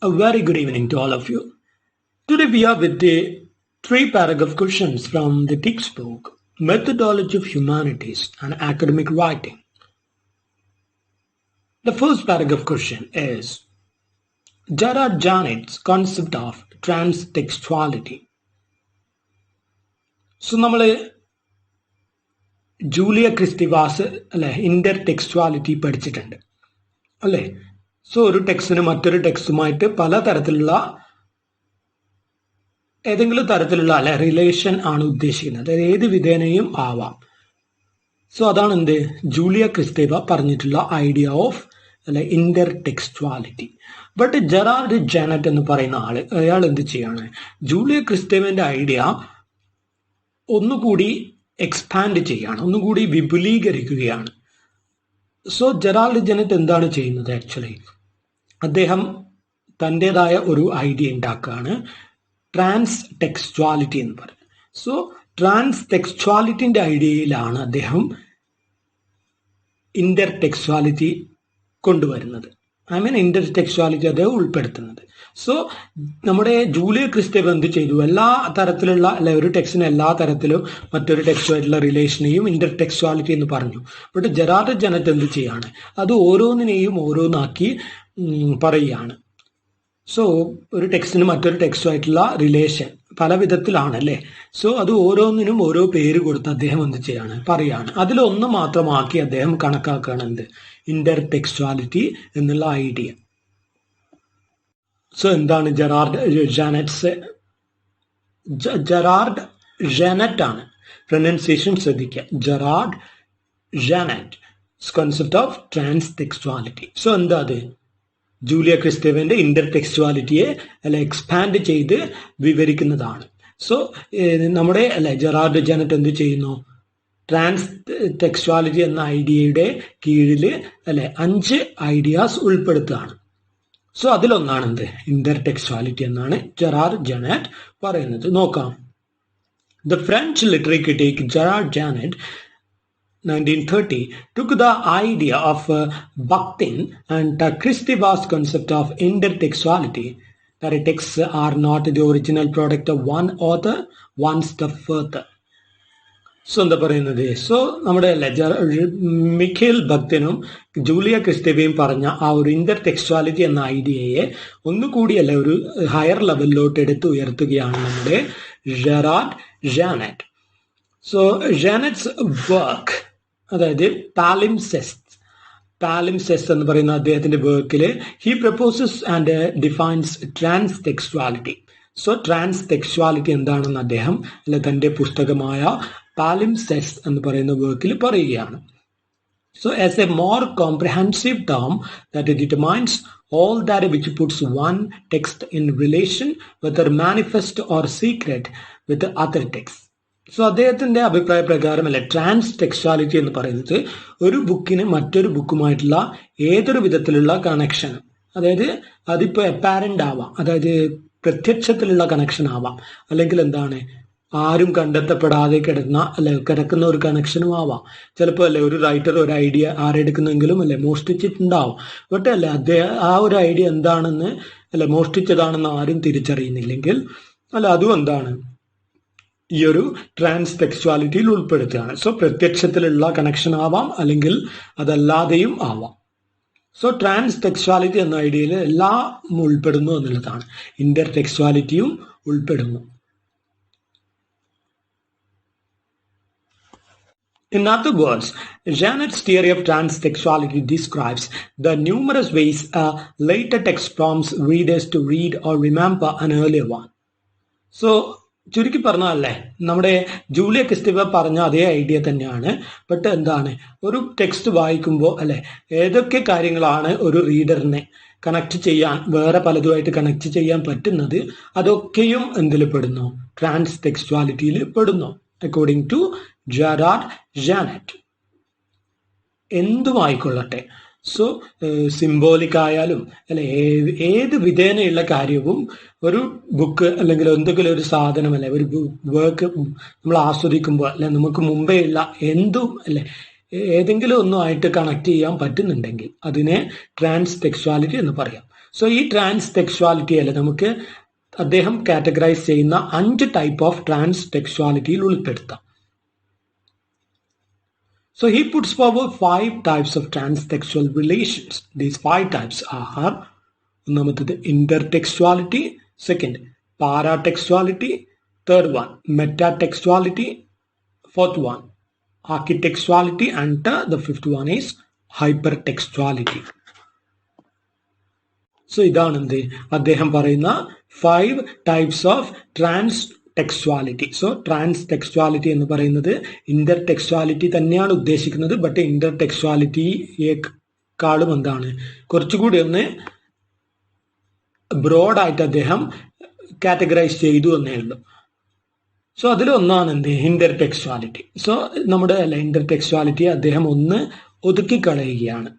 A very good evening to all of you. Today we are with the three paragraph questions from the textbook Methodology of Humanities and Academic Writing. The first paragraph question is Gerard Janet's concept of transtextuality. So നമ്മൾ Julia ക്രിസ്റ്റിവാസ് അല്ലെ ഇന്റർടെക്സ്റ്റുവാലിറ്റി പഠിച്ചിട്ടുണ്ട് അല്ലേ. So ഒരു ടെക്സ്റ്റിന് മറ്റൊരു ടെക്സ്റ്റുമായിട്ട് പലതരത്തിലുള്ള ഏതെങ്കിലും തരത്തിലുള്ള അല്ലെ റിലേഷൻ ആണ് ഉദ്ദേശിക്കുന്നത്. അതായത് ഏത് വിധേനയും ആവാം. സോ അതാണ് എന്ത് ജൂലിയ ക്രിസ്തേവ പറഞ്ഞിട്ടുള്ള ഐഡിയ ഓഫ് അല്ലെ ഇന്റർടെക്സ്റ്റുവാലിറ്റി. ബട്ട് ജെറാർഡ് ജാനറ്റ് എന്ന് പറയുന്ന ആള് അയാൾ എന്ത് ചെയ്യാണ്, ജൂലിയ ക്രിസ്തേവന്റെ ഐഡിയ ഒന്നുകൂടി എക്സ്പാൻഡ് ചെയ്യാണ്, ഒന്നുകൂടി വിപുലീകരിക്കുകയാണ്. സോ ജെറാൾഡ് ജാനറ്റ് എന്താണ് ചെയ്യുന്നത്, ആക്ച്വലി അദ്ദേഹം തൻ്റെതായ ഒരു ഐഡിയ ഉണ്ടാക്കുകയാണ്, ട്രാൻസ് ടെക്സ്റ്റുവാലിറ്റി എന്ന് പറയുന്നത്. സോ ട്രാൻസ് ടെക്സ്റ്റുവാലിറ്റിന്റെ ഐഡിയയിലാണ് അദ്ദേഹം ഇന്റർടെക്സ്റ്റുവാലിറ്റി കൊണ്ടുവരുന്നത്. ഇന്റർടെക്സ്റ്റുവാലിറ്റി അദ്ദേഹം ഉൾപ്പെടുത്തുന്നത്. സോ നമ്മുടെ ജൂലിയ ക്രിസ്തേവ എന്ത് ചെയ്തു, എല്ലാ തരത്തിലുള്ള അല്ലെ ഒരു ടെക്സ്റ്റിന് എല്ലാ തരത്തിലും മറ്റൊരു ടെക്സ്റ്റുമായിട്ടുള്ള റിലേഷനെയും ഇന്റർടെക്സ്റ്റുവാലിറ്റി എന്ന് പറഞ്ഞു. ബട്ട് ജെറാർഡ് ജാനറ്റ് എന്ത് ചെയ്യാണ്, അത് ഓരോന്നിനെയും ഓരോന്നാക്കി പറയുകയാണ്. സോ ഒരു ടെക്സ്റ്റിന് മറ്റൊരു ടെക്സ്റ്റുമായിട്ടുള്ള റിലേഷൻ പല വിധത്തിലാണ് അല്ലേ. സോ അത് ഓരോന്നിനും ഓരോ പേര് കൊടുത്ത് അദ്ദേഹം എന്ത് ചെയ്യാണ്, പറയാണ്. അതിലൊന്ന് മാത്രമാക്കി അദ്ദേഹം കണക്കാക്കുകയാണ് എന്ത് ഇന്റർടെക്സ്റ്റുവാലിറ്റി എന്നുള്ള ഐഡിയ. സോ എന്താണ് ജെറാർഡ് ജാനറ്റ് ആണ്, പ്രൊനൗൺസിയേഷൻ ശ്രദ്ധിക്കുക, Gerard Genette concept of transtextuality. So എന്താ അത്, ജൂലിയ ക്രിസ്തേവന്റെ ഇന്റർടെക്സ്റ്റുവാലിറ്റിയെ അല്ലെ എക്സ്പാൻഡ് ചെയ്ത് വിവരിക്കുന്നതാണ്. സോ നമ്മുടെ അല്ലെ ജെറാർഡ് ജാനറ്റ് എന്ത് ചെയ്യുന്നു, ട്രാൻസ് ടെക്സ്റ്റുവാലിറ്റി എന്ന ഐഡിയയുടെ കീഴിൽ അല്ലെ 5 ഐഡിയാസ് ഉൾപ്പെടുത്തുകയാണ്. സോ അതിലൊന്നാണ് എന്ത് ഇന്റർടെക്സ്റ്റുവാലിറ്റി എന്നാണ് ജെറാർഡ് ജാനറ്റ് പറയുന്നത്. നോക്കാം. The French literary critic Gerard Genette 1930 took the idea of Bakhtin and Kristeva's concept of intertextuality, that texts are not the original product of one author, one step further. So എന്താ പറയുന്നത്, so നമ്മുടെ മിഖേൽ ബക്തിനും Julia ക്രിസ്തേവയും പറഞ്ഞ ആ ഒരു ഇന്റർടെക്സ്റ്റുവാലിറ്റി എന്ന ഐഡിയയെ ഒന്നുകൂടിയല്ല ഒരു higher ലെവലിലോട്ട് എടുത്ത് ഉയർത്തുകയാണ് നമ്മുടെ Gerard Genette. So Genette's work, അതായത് പാലിംസെസ്റ്റ് എന്ന് പറയുന്ന അദ്ദേഹത്തിന്റെ വർക്കിൽ he proposes and defines transtextuality. So transtextuality എന്താണെന്ന് അദ്ദേഹം അല്ലെ തന്റെ പുസ്തകമായ പാലിംസെസ്റ്റ് എന്ന് പറയുന്ന വർക്കിൽ പറയുകയാണ്. So as A more comprehensive term that determines all that which puts one text in relation, whether manifest or secret, with the other text. So അദ്ദേഹത്തിന്റെ അഭിപ്രായ പ്രകാരം അല്ലെ ട്രാൻസ്ടെക്സ്റ്റുവാലിറ്റി എന്ന് പറയുന്നത് ഒരു ബുക്കിന് മറ്റൊരു ബുക്കുമായിട്ടുള്ള ഏതൊരു വിധത്തിലുള്ള കണക്ഷൻ, അതായത് അതിപ്പോ അപ്പാരന്റ് ആവാം, അതായത് പ്രത്യക്ഷത്തിലുള്ള കണക്ഷൻ ആവാം, അല്ലെങ്കിൽ എന്താണ് ആരും കണ്ടെത്തപ്പെടാതെ കിടക്കുന്ന ഒരു കണക്ഷനും ആവാം. ചിലപ്പോൾ അല്ലെ ഒരു റൈറ്റർ ഒരു ഐഡിയ ആരെടുക്കുന്നെങ്കിലും അല്ലെ മോഷ്ടിച്ചിട്ടുണ്ടാവും. ബട്ട് അല്ലെ അദ്ദേഹം ആ ഒരു ഐഡിയ എന്താണെന്ന് അല്ലെ മോഷ്ടിച്ചതാണെന്ന് ആരും തിരിച്ചറിയുന്നില്ലെങ്കിൽ അല്ല അതും എന്താണ് ഈ ഒരു ട്രാൻസ്ടെക്സ്റ്റുവാലിറ്റിയിൽ ഉൾപ്പെടുത്തുകയാണ്. സോ പ്രത്യക്ഷത്തിലുള്ള കണക്ഷൻ ആവാം, അല്ലെങ്കിൽ അതല്ലാതെയും ആവാം. സോ ട്രാൻസ്ടെക്സ്റ്റുവാലിറ്റി എന്ന ഐഡിയയിൽ എല്ലാം ഉൾപ്പെടുന്നു എന്നുള്ളതാണ്. ഇന്റർടെക്സ്റ്റുവാലിറ്റിയും ഉൾപ്പെടുന്നു. In other words, Janet's theory of transtextuality describes the numerous ways a later text prompts readers to read or remember an earlier one. So ചുരുക്കി പറഞ്ഞല്ലേ, നമ്മുടെ ജൂലിയ ക്രിസ്തേവ പറഞ്ഞ അതേ ഐഡിയ തന്നെയാണ്. ബട്ട് എന്താണ് ഒരു ടെക്സ്റ്റ് വായിക്കുമ്പോൾ അല്ലെ ഏതൊക്കെ കാര്യങ്ങളാണ് ഒരു റീഡറിനെ കണക്ട് ചെയ്യാൻ, വേറെ പലതുമായിട്ട് കണക്ട് ചെയ്യാൻ പറ്റുന്നത്, അതൊക്കെയും എന്തിൽ പെടുന്നു, ട്രാൻസ്ടെക്സ്റ്റുവാലിറ്റിയിൽ പെടുന്നു അക്കോർഡിംഗ് ടു ജെറാർഡ് ജാനറ്റ്. എന്തുമായിക്കൊള്ളട്ടെ, സോ സിംബോളിക് ആയാലും അല്ലെ ഏത് വിധേനയുള്ള കാര്യവും ഒരു ബുക്ക് അല്ലെങ്കിൽ എന്തെങ്കിലും ഒരു സാധനം അല്ലെ ഒരു വർക്ക് നമ്മൾ ആസ്വദിക്കുമ്പോൾ അല്ലെ നമുക്ക് മുമ്പേ ഉള്ള എന്തും അല്ലെ ഏതെങ്കിലും ഒന്നുമായിട്ട് കണക്ട് ചെയ്യാൻ പറ്റുന്നുണ്ടെങ്കിൽ അതിനെ ട്രാൻസ്ടെക്സ്റ്റുവാലിറ്റി എന്ന് പറയാം. സോ ഈ ട്രാൻസ് ടെക്സ്ച്വാലിറ്റി അല്ലെ നമുക്ക് അദ്ദേഹം കാറ്റഗറൈസ് ചെയ്യുന്ന 5 ടൈപ്പ് ഓഫ് ട്രാൻസ് ടെക്സ്ച്വാലിറ്റിയിൽ ഉൾപ്പെടുത്താം. So he puts forward 5 types of transtextual relations. These 5 types are ഒന്നാമത്തേത് intertextuality, second paratextuality, third one metatextuality, fourth one architextuality, and the fifth one is hypertextuality. So ഇതാണ് എന്ത് അദ്ദേഹം പറയുന്ന 5 types of transtextuality. So transtextuality എന്ന് പറയുന്നത് Inter ടെക്സ്ച്വാലിറ്റി തന്നെയാണ് ഉദ്ദേശിക്കുന്നത്. But Inter ടെക്സ്ച്വാലിറ്റിയെക്കാളും എന്താണ് കുറച്ചുകൂടി ഒന്ന് ബ്രോഡായിട്ട് അദ്ദേഹം കാറ്റഗറൈസ് ചെയ്തു എന്നേ ഉള്ളൂ. സോ അതിലൊന്നാണ് എന്ത് ഇന്റർ ടെക്സ്ച്വാലിറ്റി. സോ നമ്മുടെ ഇന്റർ ടെക്സ്ച്വാലിറ്റി അദ്ദേഹം ഒന്ന് ഒതുക്കിക്കളയുകയാണ്.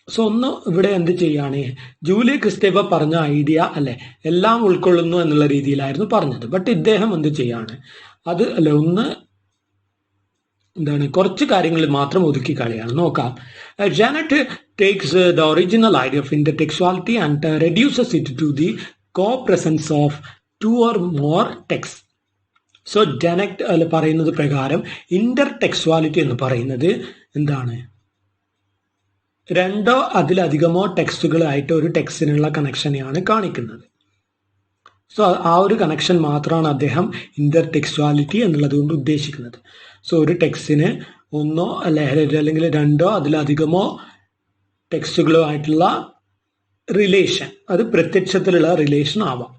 സോ ഒന്ന് ഇവിടെ എന്ത് ചെയ്യാണ്, ജൂലിയ ക്രിസ്റ്റേവ പറഞ്ഞ ഐഡിയ അല്ലെ എല്ലാം ഉൾക്കൊള്ളുന്നു എന്നുള്ള രീതിയിലായിരുന്നു പറഞ്ഞത്. ബട്ട് ഇദ്ദേഹം എന്ത് ചെയ്യാണ്, അത് അല്ലെ ഒന്ന് എന്താണ് കുറച്ച് കാര്യങ്ങൾ മാത്രം ഒതുക്കി കളയാണ്. നോക്കാം. Genette takes the original idea of intertextuality and reduces it to the copresence of 2 or more text. So Genette പറയുന്നത് പ്രകാരം ഇന്റർടെക്സ്ച്വാലിറ്റി എന്ന് പറയുന്നത് എന്താണ്, 2 അതിലധികമോ ടെക്സ്റ്റുകളായിട്ട് ഒരു ടെക്സ്റ്റിനുള്ള കണക്ഷനെയാണ് കാണിക്കുന്നത്. സോ ആ ഒരു കണക്ഷൻ മാത്രമാണ് അദ്ദേഹം ഇന്റർടെക്സ്ച്വാലിറ്റി എന്നുള്ളത് കൊണ്ട് ഉദ്ദേശിക്കുന്നത്. സോ ഒരു ടെക്സ്റ്റിന് 1 അല്ലെങ്കിൽ 2 അതിലധികമോ ടെക്സ്റ്റുകളോ ആയിട്ടുള്ള റിലേഷൻ, അത് പ്രത്യക്ഷത്തിലുള്ള റിലേഷൻ ആവാം.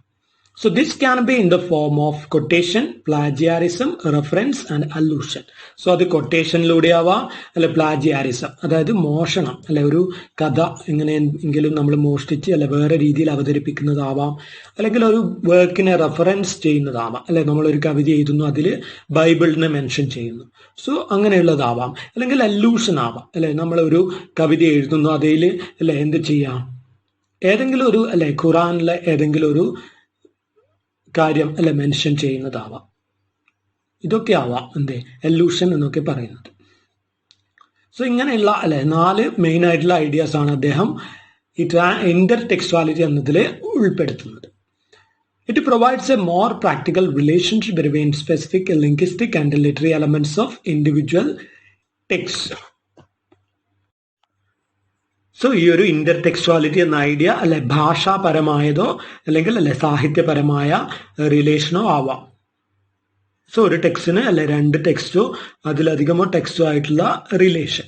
So this can be in the form of quotation, plagiarism, reference and allusion. So അത് quotationലൂടെ ആവാം, അല്ലെ plagiarism അതായത് മോഷണം, അല്ലെ ഒരു കഥ എങ്ങനെയെങ്കിലും നമ്മൾ മോഷ്ടിച്ച് അല്ലെ വേറെ രീതിയിൽ അവതരിപ്പിക്കുന്നതാവാം, അല്ലെങ്കിൽ ഒരു വർക്കിനെ റെഫറൻസ് ചെയ്യുന്നതാവാം, അല്ലെ നമ്മളൊരു കവിത എഴുതുന്നു അതിൽ ബൈബിളിനെ മെൻഷൻ ചെയ്യുന്നു. സോ അങ്ങനെയുള്ളതാവാം. അല്ലെങ്കിൽ അല്ലൂഷൻ ആവാം, അല്ലെ നമ്മളൊരു കവിത എഴുതുന്നു അതിൽ അല്ലെ എന്ത് ചെയ്യാം, ഏതെങ്കിലും ഒരു അല്ലെ ഖുറാനിലെ ഏതെങ്കിലും ഒരു കാര്യം അല്ലെ മെൻഷൻ ചെയ്യുന്നതാവാം. ഇതൊക്കെ ആവാം എന്ത് എല്ലൂഷൻ എന്നൊക്കെ പറയുന്നത്. സോ ഇങ്ങനെയുള്ള അല്ലെ 4 മെയിൻ ആയിട്ടുള്ള ഐഡിയാസ് ആണ് അദ്ദേഹം ഈ ഇന്റർടെക്സ്ച്വാലിറ്റി എന്നതിൽ ഉൾപ്പെടുത്തുന്നത്. It provides A more practical relationship between specific linguistic and literary elements of individual text. So ഈ ഒരു ഇന്റർടെക്സ്ച്വാലിറ്റി എന്ന ഐഡിയ അല്ലെ ഭാഷാപരമായതോ അല്ലെങ്കിൽ അല്ലെ സാഹിത്യപരമായ റിലേഷനോ ആവാം. സോ ഒരു ടെക്സ്റ്റിന് അല്ലെ 2 ടെക്സ്റ്റോ അതിലധികമോ ടെക്സ്റ്റോ ആയിട്ടുള്ള റിലേഷൻ,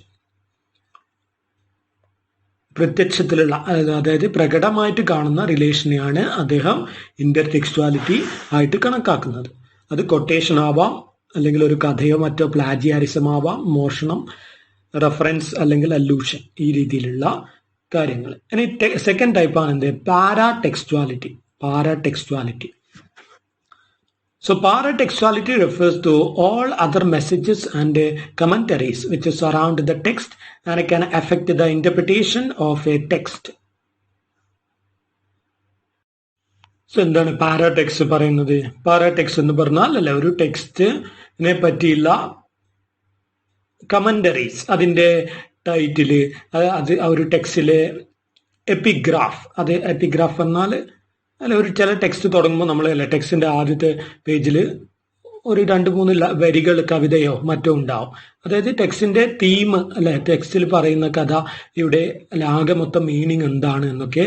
പ്രത്യക്ഷത്തിലുള്ള അതായത് പ്രകടമായിട്ട് കാണുന്ന റിലേഷനെയാണ് അദ്ദേഹം ഇന്റർടെക്സ്ച്വാലിറ്റി ആയിട്ട് കണക്കാക്കുന്നത്. അത് കൊട്ടേഷൻ ആവാം, അല്ലെങ്കിൽ ഒരു കഥയോ മറ്റോ പ്ലാജിയാരിസം ആവാം, മോഷണം, റെഫറൻസ് അല്ലെങ്കിൽ അല്ലൂഷൻ, ഈ രീതിയിലുള്ള കാര്യങ്ങൾ. ഇനി സെക്കൻഡ് ടൈപ്പാണ് എന്ത് പാരാടെക്സ്ച്വാലിറ്റി. പാരാടെക്സ്ച്വാലിറ്റി. So paratextuality refers to all other messages and commentaries which surround the text and can affect the interpretation of a text. So എന്താണ് പാരാടെക്സ്റ്റ് പറയുന്നത്? പാരാടെക്സ്റ്റ് എന്ന് പറഞ്ഞാൽ അല്ലെ ഒരു ടെക്സ്റ്റിനെ പറ്റിയുള്ള കമന്ററീസ്, അതിൻ്റെ ടൈറ്റില്, അത് ആ ഒരു ടെക്സ്റ്റിലെ എപ്പിഗ്രാഫ്. അത് എപ്പിഗ്രാഫ് എന്നാൽ അല്ല ഒരു ചില ടെക്സ്റ്റ് തുടങ്ങുമ്പോൾ നമ്മൾ അല്ലെ ടെക്സ്റ്റിന്റെ ആദ്യത്തെ പേജിൽ ഒരു 2-3 വരികൾ കവിതയോ മറ്റോ ഉണ്ടാവും. അതായത് ടെക്സ്റ്റിന്റെ തീം അല്ലെ ടെക്സ്റ്റിൽ പറയുന്ന കഥയുടെ ആകെ മൊത്തം മീനിങ് എന്താണ് എന്നൊക്കെ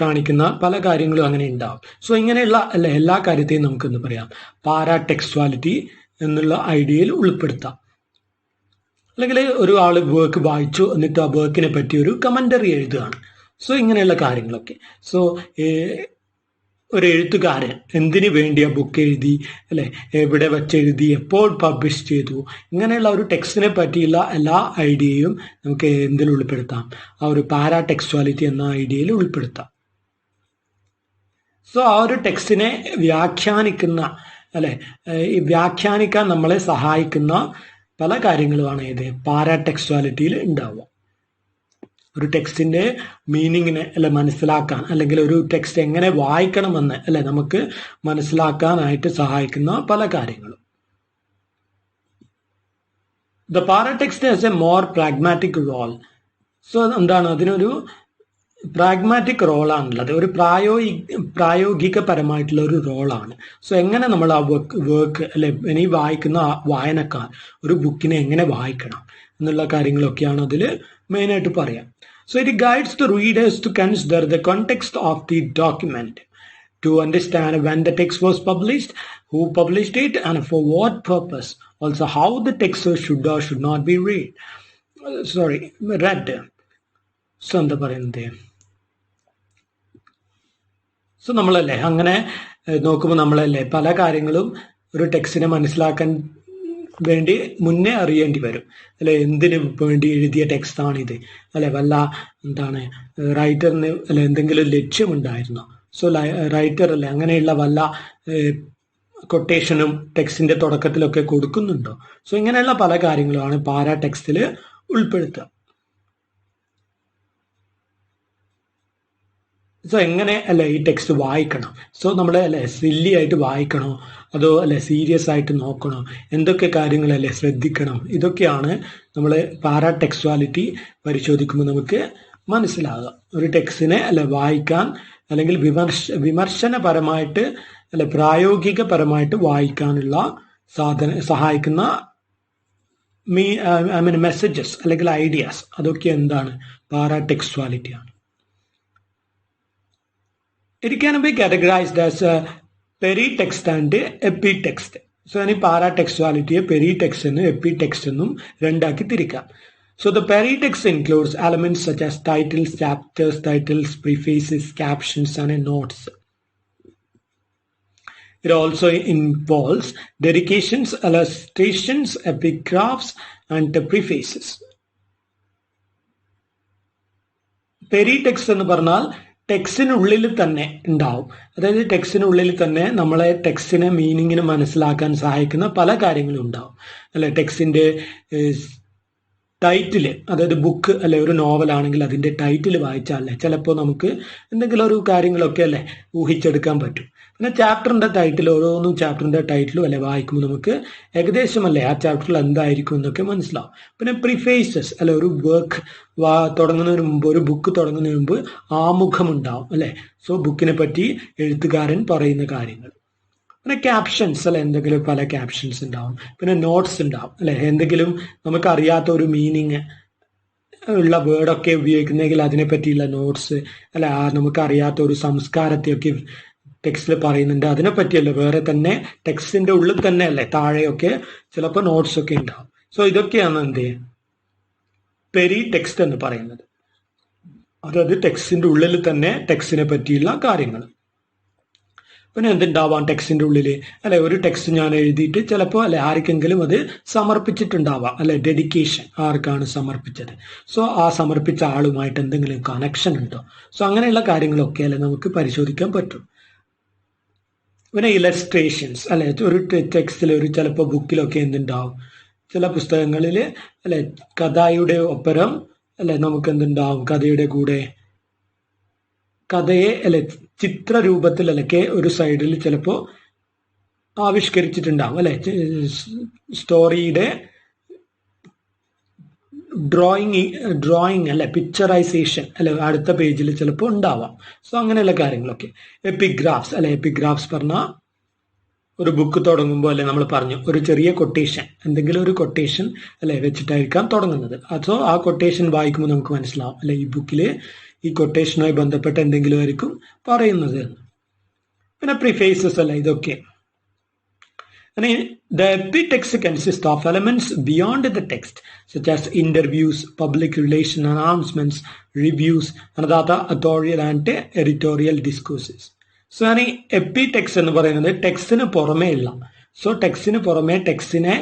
കാണിക്കുന്ന പല കാര്യങ്ങളും അങ്ങനെ ഉണ്ടാവും. സോ ഇങ്ങനെയുള്ള അല്ലെ എല്ലാ കാര്യത്തെയും നമുക്കെന്ന് പറയാം പാരാടെക്സ്ച്വാലിറ്റി എന്നുള്ള ഐഡിയയിൽ ഉൾപ്പെടുത്താം. അല്ലെങ്കിൽ ഒരു ആള് വർക്ക് വായിച്ചു എന്നിട്ട് ആ വർക്കിനെ പറ്റി ഒരു കമന്ററി എഴുതുകയാണ്. സോ ഇങ്ങനെയുള്ള കാര്യങ്ങളൊക്കെ. സോ ഒരു എഴുത്തുകാരൻ എന്തിനു വേണ്ടി ആ ബുക്ക് എഴുതി, അല്ലെ എവിടെ വെച്ചെഴുതി, എപ്പോൾ പബ്ലിഷ് ചെയ്തു, ഇങ്ങനെയുള്ള ഒരു ടെക്സ്റ്റിനെ പറ്റിയുള്ള എല്ലാ ഐഡിയയും നമുക്ക് എന്തിൽ ഉൾപ്പെടുത്താം, ആ ഒരു പാരാടെക്സ്ച്വാലിറ്റി എന്ന ഐഡിയയിൽ ഉൾപ്പെടുത്താം. സോ ആ ഒരു ടെക്സ്റ്റിനെ വ്യാഖ്യാനിക്കുന്ന അല്ലെ വ്യാഖ്യാനിക്കാൻ നമ്മളെ സഹായിക്കുന്ന പല കാര്യങ്ങളുമാണ് ഇത് പാരാടെക്സ്ച്വാലിറ്റിയിൽ ഉണ്ടാവുക. ഒരു ടെക്സ്റ്റിന്റെ മീനിങ്ങിനെ അല്ലെ മനസ്സിലാക്കാൻ, അല്ലെങ്കിൽ ഒരു ടെക്സ്റ്റ് എങ്ങനെ വായിക്കണമെന്ന് അല്ലെ നമുക്ക് മനസ്സിലാക്കാനായിട്ട് സഹായിക്കുന്ന പല കാര്യങ്ങളും. The paratext has a more pragmatic role. So എന്താണ് അതിനൊരു പ്രാഗ്മാറ്റിക് റോളാണുള്ളത്, ഒരു പ്രായോഗികപരമായിട്ടുള്ള ഒരു റോളാണ്. സോ എങ്ങനെ നമ്മൾ ആ വർക്ക് അല്ലെ ഇനി വായിക്കുന്ന വായനക്കാർ ഒരു ബുക്കിനെ എങ്ങനെ വായിക്കണം എന്നുള്ള കാര്യങ്ങളൊക്കെയാണ് അതിൽ മെയിനായിട്ട് പറയാം. So it guides the readers to consider the context of the document, to understand when the text was published, who published it, and for what purpose. Also, how the text should or should not be read. Read. So, എന്താ പറയുന്നത്? So നമ്മളല്ലേ അങ്ങനെ നോക്കുമ്പോൾ നമ്മളല്ലേ പല കാര്യങ്ങളും ഒരു ടെക്സ്റ്റിനെ മനസ്സിലാക്കാൻ വേണ്ടി മുന്നേ അറിയേണ്ടി വരും അല്ലെ. എന്തിനു വേണ്ടി എഴുതിയ ടെക്സ്റ്റ് ആണിത് അല്ലെ, വല്ല എന്താണ് റൈറ്ററിന് അല്ലെ എന്തെങ്കിലും ലക്ഷ്യമുണ്ടായിരുന്നോ? സോ റൈറ്റർ അല്ലെ അങ്ങനെയുള്ള വല്ല കൊട്ടേഷനും ടെക്സ്റ്റിന്റെ തുടക്കത്തിലൊക്കെ കൊടുക്കുന്നുണ്ടോ? സോ ഇങ്ങനെയുള്ള പല കാര്യങ്ങളുമാണ് പാരാ ടെക്സ്റ്റിൽ ഉൾപ്പെടുത്തുക. സോ എങ്ങനെ അല്ലെ ഈ ടെക്സ്റ്റ് വായിക്കണം? സോ നമ്മൾ അല്ലെ സില്ലി ആയിട്ട് വായിക്കണോ അതോ അല്ലെ സീരിയസ് ആയിട്ട് നോക്കണോ? എന്തൊക്കെ കാര്യങ്ങളല്ലേ ശ്രദ്ധിക്കണം? ഇതൊക്കെയാണ് നമ്മൾ പാരാ ടെക്സ്റ്റുവാലിറ്റി പരിശോധിക്കുമ്പോൾ നമുക്ക് മനസ്സിലാകുക. ഒരു ടെക്സ്റ്റിനെ അല്ലെ വായിക്കാൻ അല്ലെങ്കിൽ വിമർശനപരമായിട്ട് അല്ലെ പ്രായോഗികപരമായിട്ട് വായിക്കാനുള്ള സഹായിക്കുന്ന മെസ്സേജസ് അല്ലെങ്കിൽ ഐഡിയാസ്, അതൊക്കെ എന്താണ്? Para ടെക്സ്റ്റുവാലിറ്റിയാണ്. It can be categorized as a peritext and epitext. So, any paratextuality, peritext and epitext എന്നും രണ്ടാക്കി തിരിക്കാം. So, the peritext includes elements such as titles, chapters, titles, prefaces, captions, and notes. It also involves dedications, illustrations, epigraphs, and prefaces. Peritext എന്ന് പറഞ്ഞാൽ ടെക്സ്റ്റിനുള്ളിൽ തന്നെ ഉണ്ടാവും. അതായത് ടെക്സ്റ്റിനുള്ളിൽ തന്നെ നമ്മളെ ടെക്സ്റ്റിനെ മീനിങ്ങിന് മനസ്സിലാക്കാൻ സഹായിക്കുന്ന പല കാര്യങ്ങളും ഉണ്ടാവും അല്ലെ. ടെക്സ്റ്റിന്റെ ടൈറ്റില്, അതായത് ബുക്ക് അല്ലെ ഒരു നോവലാണെങ്കിൽ അതിന്റെ ടൈറ്റിൽ വായിച്ചാലേ ചിലപ്പോൾ നമുക്ക് എന്തെങ്കിലും ഒരു കാര്യങ്ങളൊക്കെ അല്ലെ ഊഹിച്ചെടുക്കാൻ പറ്റും. പിന്നെ ചാപ്റ്ററിന്റെ ടൈറ്റിൽ, ഓരോന്നും ചാപ്റ്ററിന്റെ ടൈറ്റിലും അല്ലെ വായിക്കുമ്പോൾ നമുക്ക് ഏകദേശം അല്ലെ ആ ചാപ്റ്ററിൽ എന്തായിരിക്കും എന്നൊക്കെ മനസ്സിലാവും. പിന്നെ പ്രിഫേസസ് അല്ലെ, ഒരു വർക്ക് തുടങ്ങുന്നതിന് മുമ്പ്, ഒരു ബുക്ക് തുടങ്ങുന്നതിന് മുമ്പ് ആമുഖം ഉണ്ടാവും അല്ലെ. സോ ബുക്കിനെ പറ്റി എഴുത്തുകാരൻ പറയുന്ന കാര്യങ്ങൾ. പിന്നെ ക്യാപ്ഷൻസ് അല്ലെ, എന്തെങ്കിലും പല ക്യാപ്ഷൻസ് ഉണ്ടാവും. പിന്നെ നോട്ട്സ് ഉണ്ടാവും അല്ലെ, എന്തെങ്കിലും നമുക്കറിയാത്ത ഒരു മീനിങ് ഉള്ള വേർഡൊക്കെ ഉപയോഗിക്കുന്നെങ്കിൽ അതിനെ പറ്റിയുള്ള നോട്ട്സ് അല്ലെ. നമുക്കറിയാത്ത ഒരു സംസ്കാരത്തെയൊക്കെ ടെക്സ്റ്റിൽ പറയുന്നുണ്ട്, അതിനെ പറ്റിയല്ല, വേറെ തന്നെ ടെക്സ്റ്റിന്റെ ഉള്ളിൽ തന്നെ അല്ലെ താഴെയൊക്കെ ചിലപ്പോൾ നോട്ട്സ് ഒക്കെ ഉണ്ടാവും. സോ ഇതൊക്കെയാണ് എന്ത് പെരി ടെക്സ്റ്റ് എന്ന് പറയുന്നത്. അതായത് ടെക്സ്റ്റിന്റെ ഉള്ളിൽ തന്നെ ടെക്സ്റ്റിനെ പറ്റിയുള്ള കാര്യങ്ങൾ. പിന്നെ എന്തുണ്ടാവാം ടെക്സ്റ്റിന്റെ ഉള്ളിൽ അല്ലെ, ഒരു ടെക്സ്റ്റ് ഞാൻ എഴുതിയിട്ട് ചിലപ്പോൾ അല്ലെ ആർക്കെങ്കിലും അത് സമർപ്പിച്ചിട്ടുണ്ടാവാം അല്ലെ. ഡെഡിക്കേഷൻ, ആർക്കാണ് സമർപ്പിച്ചത്, സോ ആ സമർപ്പിച്ച ആളുമായിട്ട് എന്തെങ്കിലും കണക്ഷൻ ഉണ്ടോ? സോ അങ്ങനെയുള്ള കാര്യങ്ങളൊക്കെ അല്ലെ നമുക്ക് പരിശോധിക്കാൻ പറ്റും. പിന്നെ ഇലസ്ട്രേഷൻസ് അല്ലെ, ഒരു ടെക്സ്റ്റിൽ ഒരു ചിലപ്പോൾ ബുക്കിലൊക്കെ എന്തുണ്ടാവും, ചില പുസ്തകങ്ങളിൽ അല്ലെ കഥയുടെ ഒപ്പരം അല്ലെ നമുക്ക് എന്തുണ്ടാവും, കഥയുടെ കൂടെ കഥയെ അല്ലെ ചിത്രരൂപത്തിൽ അല്ലൊക്കെ ഒരു സൈഡിൽ ചിലപ്പോൾ ആവിഷ്കരിച്ചിട്ടുണ്ടാവും അല്ലെ. സ്റ്റോറിയുടെ ഡ്രോയിങ് അല്ലെ, പിക്ചറൈസേഷൻ അല്ലെ അടുത്ത പേജിൽ ചിലപ്പോൾ ഉണ്ടാവാം. സോ അങ്ങനെയുള്ള കാര്യങ്ങളൊക്കെ. എപ്പിഗ്രാഫ്സ് അല്ലെ, എപ്പിഗ്രാഫ്സ് പറഞ്ഞാൽ ഒരു ബുക്ക് തുടങ്ങുമ്പോൾ അല്ലെ നമ്മൾ പറഞ്ഞു ഒരു ചെറിയ കൊട്ടേഷൻ, എന്തെങ്കിലും ഒരു കൊട്ടേഷൻ അല്ലെ വെച്ചിട്ടായിരിക്കാം തുടങ്ങുന്നത്. സോ ആ കൊട്ടേഷൻ വായിക്കുമ്പോൾ നമുക്ക് മനസ്സിലാവും അല്ലെ ഈ ബുക്കിൽ ഈ കൊട്ടേഷനുമായി ബന്ധപ്പെട്ട എന്തെങ്കിലും ആയിരിക്കും പറയുന്നത്. പിന്നെ പ്രിഫേസസ് അല്ലെ, ഇതൊക്കെ. The epitext consists of elements beyond the text, such as interviews, public relation announcements, reviews, and other authorial and editorial discourses. So ഈ എപ്പിടെക്സ്റ്റ് എന്ന് പറയുന്നത് ടെക്സ്റ്റിന് പുറമേ ഉള്ള, സോ ടെക്സ്റ്റിന് പുറമേ ടെക്സ്റ്റിനെ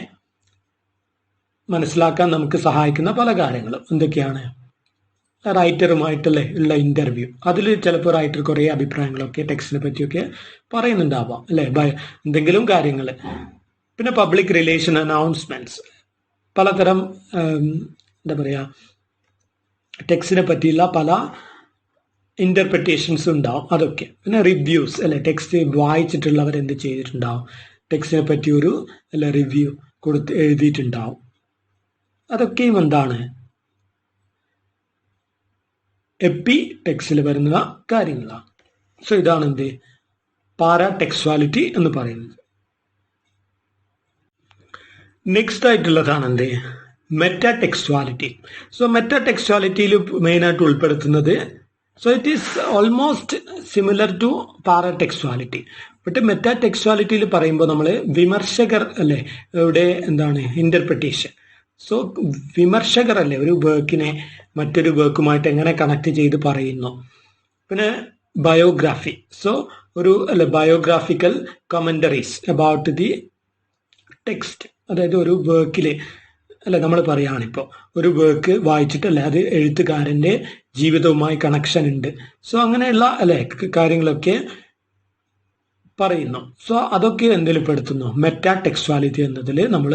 മനസ്സിലാക്കാൻ നമുക്ക് സഹായിക്കുന്ന പല കാര്യങ്ങളും എന്തൊക്കെയാണ്? റൈറ്ററുമായിട്ടല്ലേ ഉള്ള ഇന്റർവ്യൂ, അതിൽ ചിലപ്പോൾ റൈറ്റർ കുറേ അഭിപ്രായങ്ങളൊക്കെ ടെക്സ്റ്റിനെ പറ്റിയൊക്കെ പറയുന്നുണ്ടാവാം അല്ലെ, എന്തെങ്കിലും കാര്യങ്ങൾ. പിന്നെ പബ്ലിക് റിലേഷൻ അനൗൺസ്മെന്റ്സ്, പലതരം എന്താ പറയുക ടെക്സ്റ്റിനെ പറ്റിയുള്ള പല ഇന്റർപ്രിറ്റേഷൻസ് ഉണ്ടാവും, അതൊക്കെ. പിന്നെ റിവ്യൂസ് അല്ലെ, ടെക്സ്റ്റ് വായിച്ചിട്ടുള്ളവർ എന്ത് ചെയ്തിട്ടുണ്ടാവും, ടെക്സ്റ്റിനെ പറ്റി ഒരു അല്ലെ റിവ്യൂ എഴുതിയിട്ടുണ്ടാവും. അതൊക്കെയും എന്താണ് എപ്പി ടെക്സ്റ്റിൽ വരുന്ന കാര്യങ്ങളാണ്. സോ ഇതാണ് എന്ത് പാരാടെക്സ്വാലിറ്റി എന്ന് പറയുന്നത്. നെക്സ്റ്റ് ആയിട്ടുള്ളതാണ് എന്ത് മെറ്റാടെക്സ്വാലിറ്റി. സോ മെറ്റാടെക്സ്വാലിറ്റിയിൽ മെയിനായിട്ട് ഉൾപ്പെടുത്തുന്നത് so it is almost similar to paratextuality. But മെറ്റാടെക്സ്വാലിറ്റിയിൽ പറയുമ്പോൾ നമ്മൾ വിമർശകർ അല്ലേ ഇവിടെ എന്താണ് ഇന്റർപ്രിട്ടേഷൻ. സോ വിമർശകർ അല്ലേ ഒരു വർക്കിനെ മറ്റൊരു വർക്കുമായിട്ട് എങ്ങനെ കണക്ട് ചെയ്ത് പറയുന്നു. പിന്നെ ബയോഗ്രാഫി. സോ ഒരു biographical commentaries about the text. അതായത് ഒരു വർക്കിൽ നമ്മൾ പറയുകയാണിപ്പോൾ ഒരു വർക്ക് വായിച്ചിട്ടല്ലേ അത് എഴുത്തുകാരൻ്റെ ജീവിതവുമായി കണക്ഷൻ ഉണ്ട്. സോ അങ്ങനെയുള്ള കാര്യങ്ങളൊക്കെ പറയുന്നു. സോ അതൊക്കെ എന്തിൽ പെടുത്തുന്നു മെറ്റാടെക്സ്വാലിറ്റി എന്നതിൽ നമ്മൾ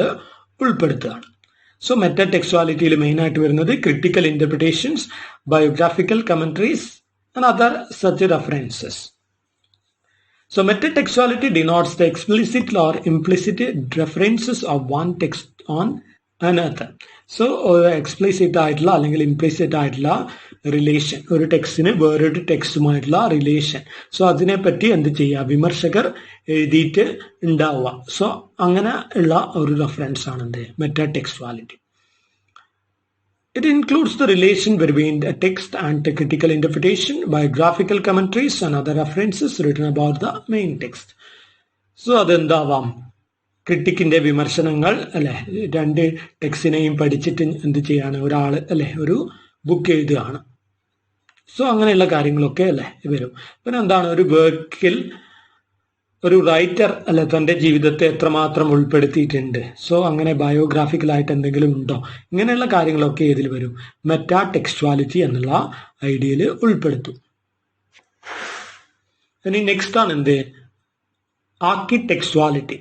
ഉൾപ്പെടുത്തുകയാണ്. സോ മെറ്റാടെക്സ്വാലിറ്റിയിൽ മെയിനായിട്ട് വരുന്നത് critical interpretations, biographical commentaries and other such references. So metatextuality denotes the explicit or implicit references of one text on another. So explicit ആയിട്ടുള്ള അല്ലെങ്കിൽ implicit ആയിട്ടുള്ള റിലേഷൻ, ഒരു ടെക്സ്റ്റിന് വേറൊരു ടെക്സ്റ്റുമായിട്ടുള്ള റിലേഷൻ. സോ അതിനെപ്പറ്റി എന്ത് ചെയ്യുക വിമർശകർ എഴുതിയിട്ട് ഉണ്ടാവുക. സോ അങ്ങനെ ഉള്ള ഒരു റെഫറൻസ് ആണ് എന്ത് മെറ്റാടെക്സ്റ്റുവാലിറ്റി. It includes the relation between the text and the critical interpretation, biographical commentaries and other references written about the main text. So അതെന്താവാം ക്രിട്ടിക്കിന്റെ വിമർശനങ്ങൾ അല്ലെ, രണ്ട് ടെക്സ്റ്റിനെയും പഠിച്ചിട്ട് എന്ത് ചെയ്യാണ് ഒരാൾ അല്ലെ ഒരു ബുക്ക് എഴുതുകയാണ്. സോ അങ്ങനെയുള്ള കാര്യങ്ങളൊക്കെ അല്ലെ വരും. പിന്നെ എന്താണ് ഒരു വർക്കിൽ ഒരു റൈറ്റർ അല്ലെ തൻ്റെ ജീവിതത്തെ എത്രമാത്രം ഉൾപ്പെടുത്തിയിട്ടുണ്ട്. സോ അങ്ങനെ ബയോഗ്രാഫിക്കലായിട്ട് എന്തെങ്കിലും ഉണ്ടോ, ഇങ്ങനെയുള്ള കാര്യങ്ങളൊക്കെ ഇതിൽ വരും മെറ്റാടെക്സ്റ്റുവാലിറ്റി എന്നുള്ള ഐഡിയയിൽ ഉൾപ്പെടുത്തും. ഇനി നെക്സ്റ്റ് ആണ് എന്ത് architextuality.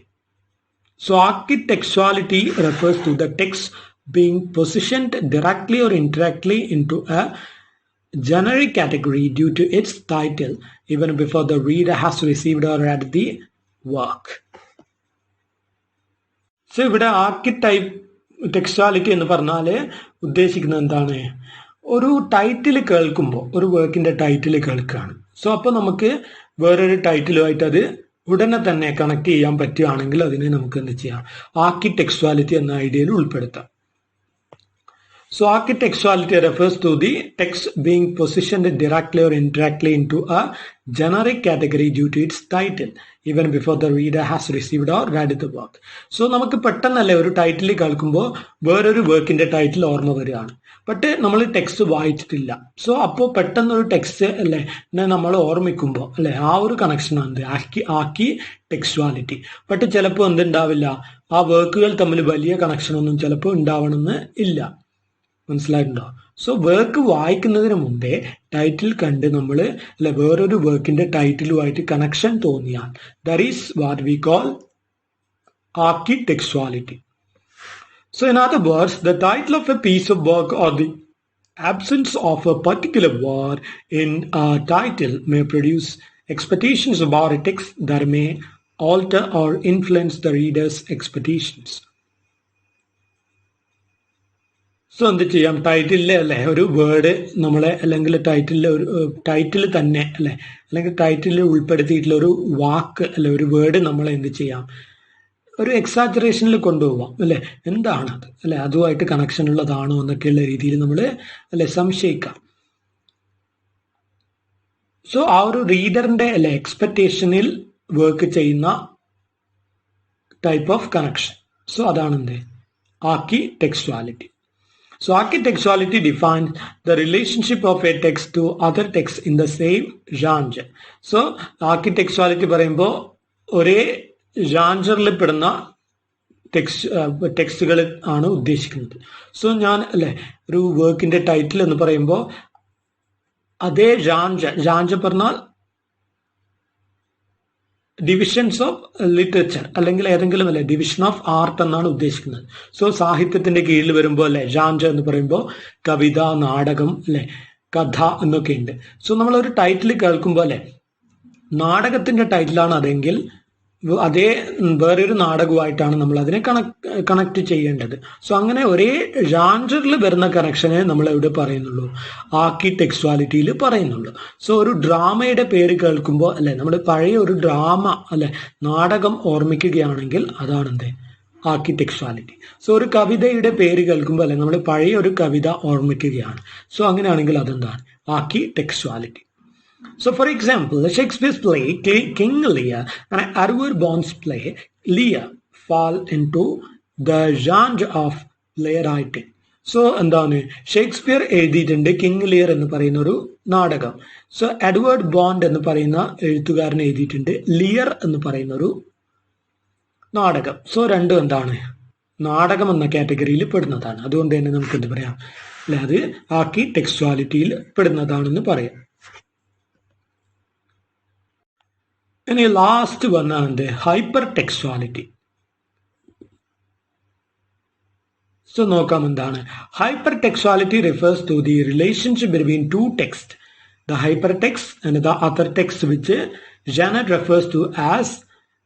So architextuality refers to the text being positioned directly or indirectly into a generic category due to its title even before the reader has received or read the work. So ഇവിടെ ആർക്കിടെക്സ്റ്റുവാലിറ്റി എന്ന് പറഞ്ഞാൽ ഉദ്ദേശിക്കുന്നത് എന്താണ്, ഒരു title കേൾക്കുമ്പോൾ ഒരു വർക്കിന്റെ title കേൾക്കുകയാണ്. സോ അപ്പോൾ നമുക്ക് വേറൊരു ടൈറ്റിലുമായിട്ട് അത് ഉടനെ തന്നെ കണക്ട് ചെയ്യാൻ പറ്റുകയാണെങ്കിൽ അതിനെ നമുക്ക് എന്ത് ചെയ്യാം ആർക്കിടെക്സ്റ്റുവാലിറ്റി എന്ന ഐഡിയയിൽ ഉൾപ്പെടുത്താം. So architectuality refers to the text being positioned directly or indirectly into a generic category due to its title even before the reader has received or read the work. So നമുക്ക് പെട്ടെന്നല്ലേ ഒരു ടൈറ്റിൽ കേൾക്കുമ്പോൾ വേറൊരു വർക്കിന്റെ title ഓർമ്മ വരികയാണ്. But നമ്മൾ text വായിച്ചിട്ടില്ല. So അപ്പോൾ പെട്ടെന്നൊരു ടെക്സ്റ്റ് അല്ലേ നമ്മൾ ഓർമ്മിക്കുമ്പോൾ അല്ലെ ആ ഒരു കണക്ഷനാണ് ആർക്കിടെക്സ്റ്റുവാലിറ്റി. ബട്ട് ചിലപ്പോൾ എന്തുണ്ടാവില്ല, ആ വർക്കുകൾ തമ്മിൽ വലിയ കണക്ഷനൊന്നും ചിലപ്പോൾ ഉണ്ടാവണമെന്ന് ഇല്ല. മനസ്സിലായിട്ടുണ്ടോ? സോ വർക്ക് വായിക്കുന്നതിന് മുമ്പേ ടൈറ്റിൽ കണ്ട് നമ്മൾ അല്ലെ വേറൊരു വർക്കിന്റെ ടൈറ്റിലുമായിട്ട് കണക്ഷൻ തോന്നിയാൽ that is what we call architectuality. So in other words, the title of a piece of work or the absence of a particular word in a title may produce expectations about a text that may alter or influence the reader's expectations. So എന്ത് ചെയ്യാം ടൈറ്റിലെ അല്ലെ ഒരു word നമ്മളെ അല്ലെങ്കിൽ title തന്നെ അല്ലെ അല്ലെങ്കിൽ title ഉൾപ്പെടുത്തിയിട്ടുള്ള ഒരു വാക്ക് അല്ലെ ഒരു വേർഡ് നമ്മളെ എന്ത് ചെയ്യാം ഒരു എക്സാജറേഷനിൽ കൊണ്ടുപോകാം അല്ലെ. എന്താണത് അല്ലെ അതുമായിട്ട് കണക്ഷൻ ഉള്ളതാണോ എന്നൊക്കെയുള്ള രീതിയിൽ നമ്മൾ അല്ലെ സംശയിക്കാം. സോ ആ ഒരു റീഡറിന്റെ അല്ലെ എക്സ്പെക്ടേഷനിൽ വർക്ക് ചെയ്യുന്ന ടൈപ്പ് ഓഫ് കണക്ഷൻ. സോ അതാണ് എന്ത് ആർക്കിടെക്സ്റ്റുവാലിറ്റി. So architectuality defines the relationship of a text to other texts in the same genre. So architectuality പറയുമ്പോൾ ഒരേ ജാൻറിൽ പെടുന്ന ടെക്സ്റ്റുകൾ ആണ് ഉദ്ദേശിക്കുന്നത്. സോ ഞാൻ അല്ലെ ഒരു വർക്കിന്റെ ടൈറ്റിൽ എന്ന് പറയുമ്പോൾ അതേ ജാൻറ് പറഞ്ഞാൽ ഡിവിഷൻസ് ഓഫ് ലിറ്ററേച്ചർ അല്ലെങ്കിൽ ഏതെങ്കിലും അല്ലെ ഡിവിഷൻ ഓഫ് ആർട്ട് എന്നാണ് ഉദ്ദേശിക്കുന്നത്. സോ സാഹിത്യത്തിന്റെ കീഴിൽ വരുമ്പോൾ അല്ലെ ജാൻറ് എന്ന് പറയുമ്പോൾ കവിത, നാടകം അല്ലെ കഥ എന്നൊക്കെ ഉണ്ട്. സോ നമ്മളൊരു ടൈറ്റിൽ കേൾക്കുമ്പോൾ അല്ലെ നാടകത്തിന്റെ ടൈറ്റിലാണ് അതെങ്കിൽ അതേ വേറൊരു നാടകമായിട്ടാണ് നമ്മൾ അതിനെ കണക്ട് ചെയ്യേണ്ടത്. സോ അങ്ങനെ ഒരേ ജാൻറിൽ വരുന്ന കണക്ഷനെ നമ്മൾ എവിടെ പറയുന്നുള്ളൂ, ആർക്കിടെക്ച്വാലിറ്റിയിൽ പറയുന്നുള്ളൂ. സോ ഒരു ഡ്രാമയുടെ പേര് കേൾക്കുമ്പോൾ അല്ലെ, നമ്മുടെ പഴയ ഒരു ഡ്രാമ അല്ലെ നാടകം ഓർമ്മിക്കുകയാണെങ്കിൽ അതാണ് എന്ത്, ആർക്കിടെക്ച്വാലിറ്റി. സോ ഒരു കവിതയുടെ പേര് കേൾക്കുമ്പോൾ അല്ലെ നമ്മൾ പഴയ ഒരു കവിത ഓർമ്മിക്കുകയാണ്. സോ അങ്ങനെയാണെങ്കിൽ അതെന്താണ്, ആർക്കിടെക്ച്വാലിറ്റി. So, for example, Shakespeare's play King Lear and Edward Bond's play Lear fall into the genre of playwriting. So എന്താണ്, ഷേക്സ്പിയർ എഴുതിയിട്ടുണ്ട് കിങ് ലിയർ എന്ന് പറയുന്ന ഒരു നാടകം. സോ എഡ്വേർഡ് ബോണ്ട് എന്ന് പറയുന്ന എഴുത്തുകാരൻ എഴുതിയിട്ടുണ്ട് ലിയർ എന്ന് പറയുന്ന ഒരു നാടകം. സോ രണ്ടും എന്താണ്, നാടകം എന്ന കാറ്റഗറിയിൽ പെടുന്നതാണ്. അതുകൊണ്ട് തന്നെ നമുക്ക് എന്ത് പറയാം, അല്ലെ അത് ആർക്കിടെക്ച്വാലിറ്റിയിൽ പെടുന്നതാണെന്ന് പറയാം. ഇനി ലാസ്റ്റ് വന്നാണ് എന്ത്, ഹൈപ്പർ ടെക്സ്ച്വാലിറ്റി. സോ നോക്കാം എന്താണ് hypertextuality. Refers to the relationship between two text, the hypertext and the other text which Genette refers to as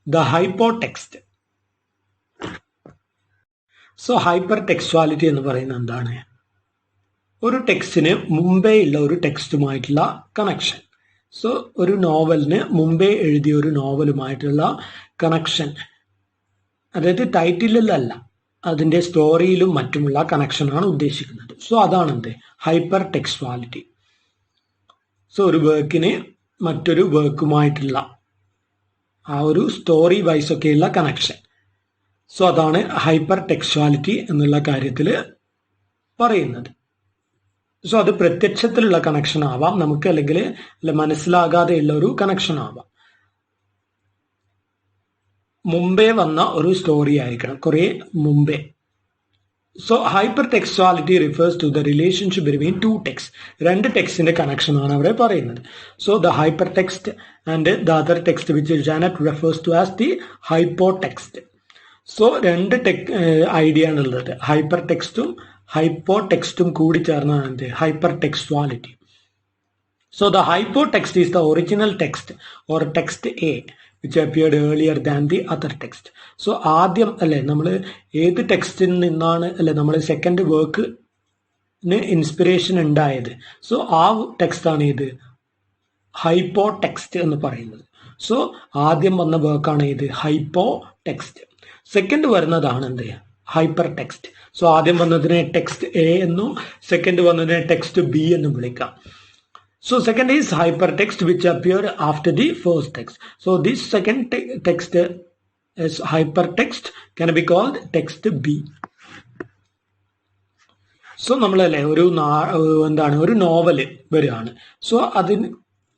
the hypotext. So hypertextuality എന്ന് പറയുന്നത് എന്താണ്, ഒരു ടെക്സ്റ്റിന് മുമ്പേ ഉള്ള ഒരു ടെക്സ്റ്റുമായിട്ടുള്ള കണക്ഷൻ. സോ ഒരു നോവലിന് മുമ്പേ എഴുതിയ ഒരു നോവലുമായിട്ടുള്ള കണക്ഷൻ, അതായത് ടൈറ്റിലല്ല, അതിൻ്റെ സ്റ്റോറിയിലും മറ്റുമുള്ള കണക്ഷനാണ് ഉദ്ദേശിക്കുന്നത്. സോ അതാണ് എന്ത്, ഹൈപ്പർ ടെക്സ്ച്വാലിറ്റി. സോ ഒരു വർക്കിന് മറ്റൊരു വർക്കുമായിട്ടുള്ള ആ ഒരു സ്റ്റോറി വൈസ് ഒക്കെയുള്ള കണക്ഷൻ. സോ അതാണ് ഹൈപ്പർ ടെക്സ്ച്വാലിറ്റി എന്നുള്ള കാര്യത്തിൽ പറയുന്നത്. സോ അത് പ്രത്യക്ഷത്തിലുള്ള കണക്ഷൻ ആവാം നമുക്ക്, അല്ലെങ്കിൽ മനസ്സിലാകാതെയുള്ള ഒരു കണക്ഷൻ ആവാം. മുമ്പേ വന്ന ഒരു സ്റ്റോറി ആയിരിക്കണം, കുറെ മുമ്പേ. So hypertextuality refers to the relationship between two text, രണ്ട് ടെക്സ്റ്റിന്റെ കണക്ഷൻ ആണ് അവിടെ പറയുന്നത്. So the hypertext and the other text which Genette refers to as the hypotext. So രണ്ട് ഐഡിയ ആണുള്ളത്, ഹൈപ്പർ ടെക്സ്റ്റും ഹൈപ്പോടെക്സ്റ്റും കൂടി ചേർന്നാണ് hypertextuality. So the hypotext is the original text or text a which appeared earlier than the other text. So ആദ്യം അല്ലെ നമ്മൾ ഏത് ടെക്സ്റ്റിൽ നിന്നാണ് അല്ലെ നമ്മൾ സെക്കൻഡ് വർക്കിന് ഇൻസ്പിറേഷൻ ഉണ്ടായത്, സോ ആ ടെക്സ്റ്റ് ആണ് ഇത് ഹൈപ്പോടെക്സ്റ്റ് എന്ന് പറയുന്നത്. സോ ആദ്യം വന്ന വർക്കാണ് ഇത് ഹൈപ്പോടെക്സ്റ്റ്, സെക്കൻഡ് വരുന്നതാണ് എന്ത്, ഹൈപ്പർ ടെക്സ്റ്റ്. സോ ആദ്യം വന്നതിനെ ടെക്സ്റ്റ് എ എന്നും സെക്കൻഡ് വന്നതിനെ ടെക്സ്റ്റ് ബി എന്നും വിളിക്കാം. So second is hypertext which appeared after the first text. So this second text is hypertext can be called text B. So നമ്മളല്ലേ ഒരു നോവല് വരികയാണ്. So അതിന്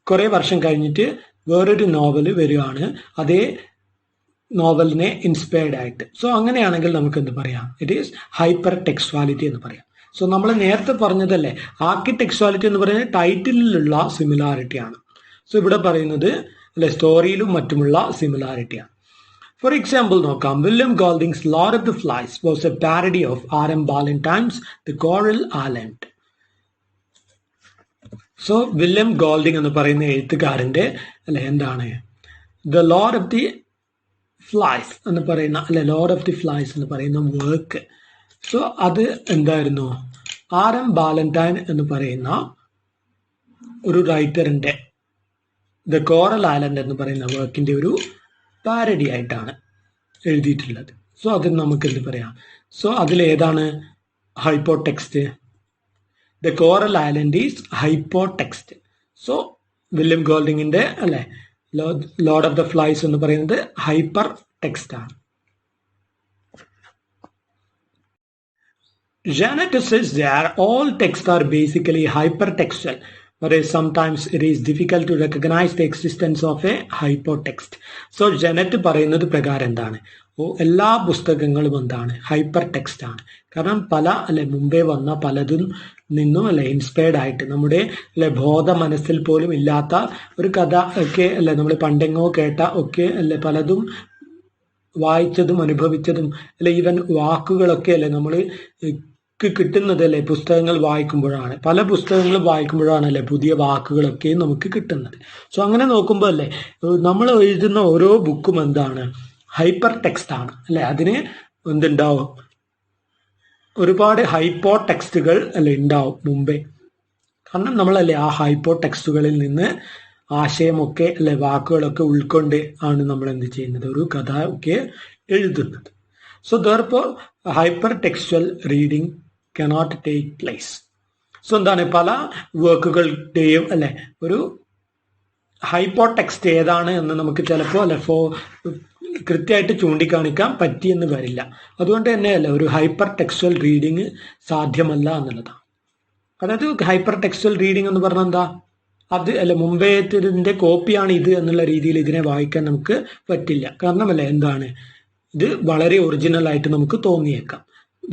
കുറെ വർഷം കഴിഞ്ഞിട്ട് വേറൊരു നോവല് വരികയാണ് അതേ നോവലിനെ ഇൻസ്പയർഡ് ആയിട്ട്. സോ അങ്ങനെയാണെങ്കിൽ നമുക്ക് എന്ത് പറയാം, ഇറ്റ് ഈസ് ഹൈപ്പർ ടെക്സ്ച്വാലിറ്റി എന്ന് പറയാം. സോ നമ്മൾ നേരത്തെ പറഞ്ഞതല്ലേ ആർക്കിടെക്ച്വാലിറ്റി എന്ന് പറയുന്നത് ടൈറ്റിലുള്ള സിമിലാരിറ്റിയാണ്. സോ ഇവിടെ പറയുന്നത് അല്ലെ സ്റ്റോറിയിലും മറ്റുമുള്ള സിമിലാരിറ്റിയാണ്. ഫോർ എക്സാമ്പിൾ നോക്കാം, William Golding's Lord of the Flies was a parody of R.M. Ballantyne's the Coral Island. So William Golding എന്ന് പറയുന്ന എഴുത്തുകാരന്റെ അല്ലെ എന്താണ് the Lord of the Flies എന്ന് പറയുന്ന ലോർഡ് ഓഫ് ദി ഫ്ലൈസ് എന്ന് പറയുന്ന വർക്ക്. സോ അത് എന്തായിരുന്നു, R.M. ബാലന്റൈൻ എന്ന് പറയുന്ന ഒരു റൈറ്ററിന്റെ ദ കോറൽ ഐലൻഡ് എന്ന് പറയുന്ന വർക്കിന്റെ ഒരു പാരഡി ആയിട്ടാണ് എഴുതിയിട്ടുള്ളത്. സോ അത് നമുക്ക് എന്ത് പറയാം, സോ അതിലേതാണ് hypotext, the Coral Island is hypotext. So William ഗോൾഡിങ്ങിന്റെ ലോർഡ് ഓഫ് ദ ഫ്ലൈസ് എന്ന് പറയുന്നത് ഹൈപ്പർ ടെക്സ്റ്റ് ആണ്. Janet says that all texts are basically hypertextual, whereas sometimes it is difficult to recognize the existence of a hypertext. So Janet പറയുന്നത് പ്രകാരം എന്താണ്, എല്ലാ പുസ്തകങ്ങളും എന്താണ് ഹൈപ്പർ ടെക്സ്റ്റ് ആണ്. കാരണം പല മുമ്പേ വന്ന പലതും നിന്നും ഇൻസ്പയർഡ് ആയിട്ട് നമ്മുടെ ബോധ മനസ്സിൽ പോലും ഇല്ലാത്ത ഒരു കഥ ഒക്കെ നമ്മൾ പണ്ടെങ്ങോ കേട്ട ഒക്കെ പലതും വായിച്ചതും അനുഭവിച്ചതും ഈവൻ വാക്കുകളൊക്കെ നമ്മൾ കിട്ടുന്നത് അല്ലെ പുസ്തകങ്ങൾ വായിക്കുമ്പോഴാണ്. പല പുസ്തകങ്ങൾ വായിക്കുമ്പോഴാണ് അല്ലെ പുതിയ വാക്കുകളൊക്കെ നമുക്ക് കിട്ടുന്നത്. സോ അങ്ങനെ നോക്കുമ്പോൾ അല്ലെ നമ്മൾ എഴുതുന്ന ഓരോ ബുക്കും എന്താണ്, ഹൈപ്പർ ടെക്സ്റ്റ് ആണ് അല്ലെ. അതിന് എന്തുണ്ടാവും, ഒരുപാട് ഹൈപ്പോ ടെക്സ്റ്റുകൾ അല്ലെ ഉണ്ടാവും മുമ്പേ. കാരണം നമ്മളല്ലേ ആ ഹൈപ്പോ ടെക്സ്റ്റുകളിൽ നിന്ന് ആശയമൊക്കെ അല്ലെ വാക്കുകളൊക്കെ ഉൾക്കൊണ്ട് ആണ് നമ്മൾ എന്ത് ചെയ്യുന്നത്, ഒരു കഥ ഒക്കെ എഴുതുന്നത്. So therefore hyper textual reading cannot take place. So എന്താണ്, പല വർക്കുകളുടെയും അല്ലെ ഒരു ഹൈപ്പോ ടെക്സ്റ്റ് ഏതാണ് എന്ന് നമുക്ക് ചിലപ്പോൾ അല്ലെ കൃത്യമായിട്ട് ചൂണ്ടിക്കാണിക്കാൻ പറ്റിയെന്ന് വരില്ല. അതുകൊണ്ട് തന്നെ അല്ലെ ഒരു ഹൈപ്പർ ടെക്സ്ച്വൽ റീഡിങ് സാധ്യമല്ല എന്നുള്ളതാണ്. അതായത് ഹൈപ്പർ ടെക്സ്ച്വൽ റീഡിംഗ് എന്ന് പറഞ്ഞാൽ എന്താ, അത് അല്ലെ മുമ്പേതിന്റെ കോപ്പിയാണ് ഇത് എന്നുള്ള രീതിയിൽ ഇതിനെ വായിക്കാൻ നമുക്ക് പറ്റില്ല. കാരണം അല്ലെ എന്താണ്, ഇത് വളരെ ഒറിജിനൽ ആയിട്ട് നമുക്ക് തോന്നിയേക്കാം.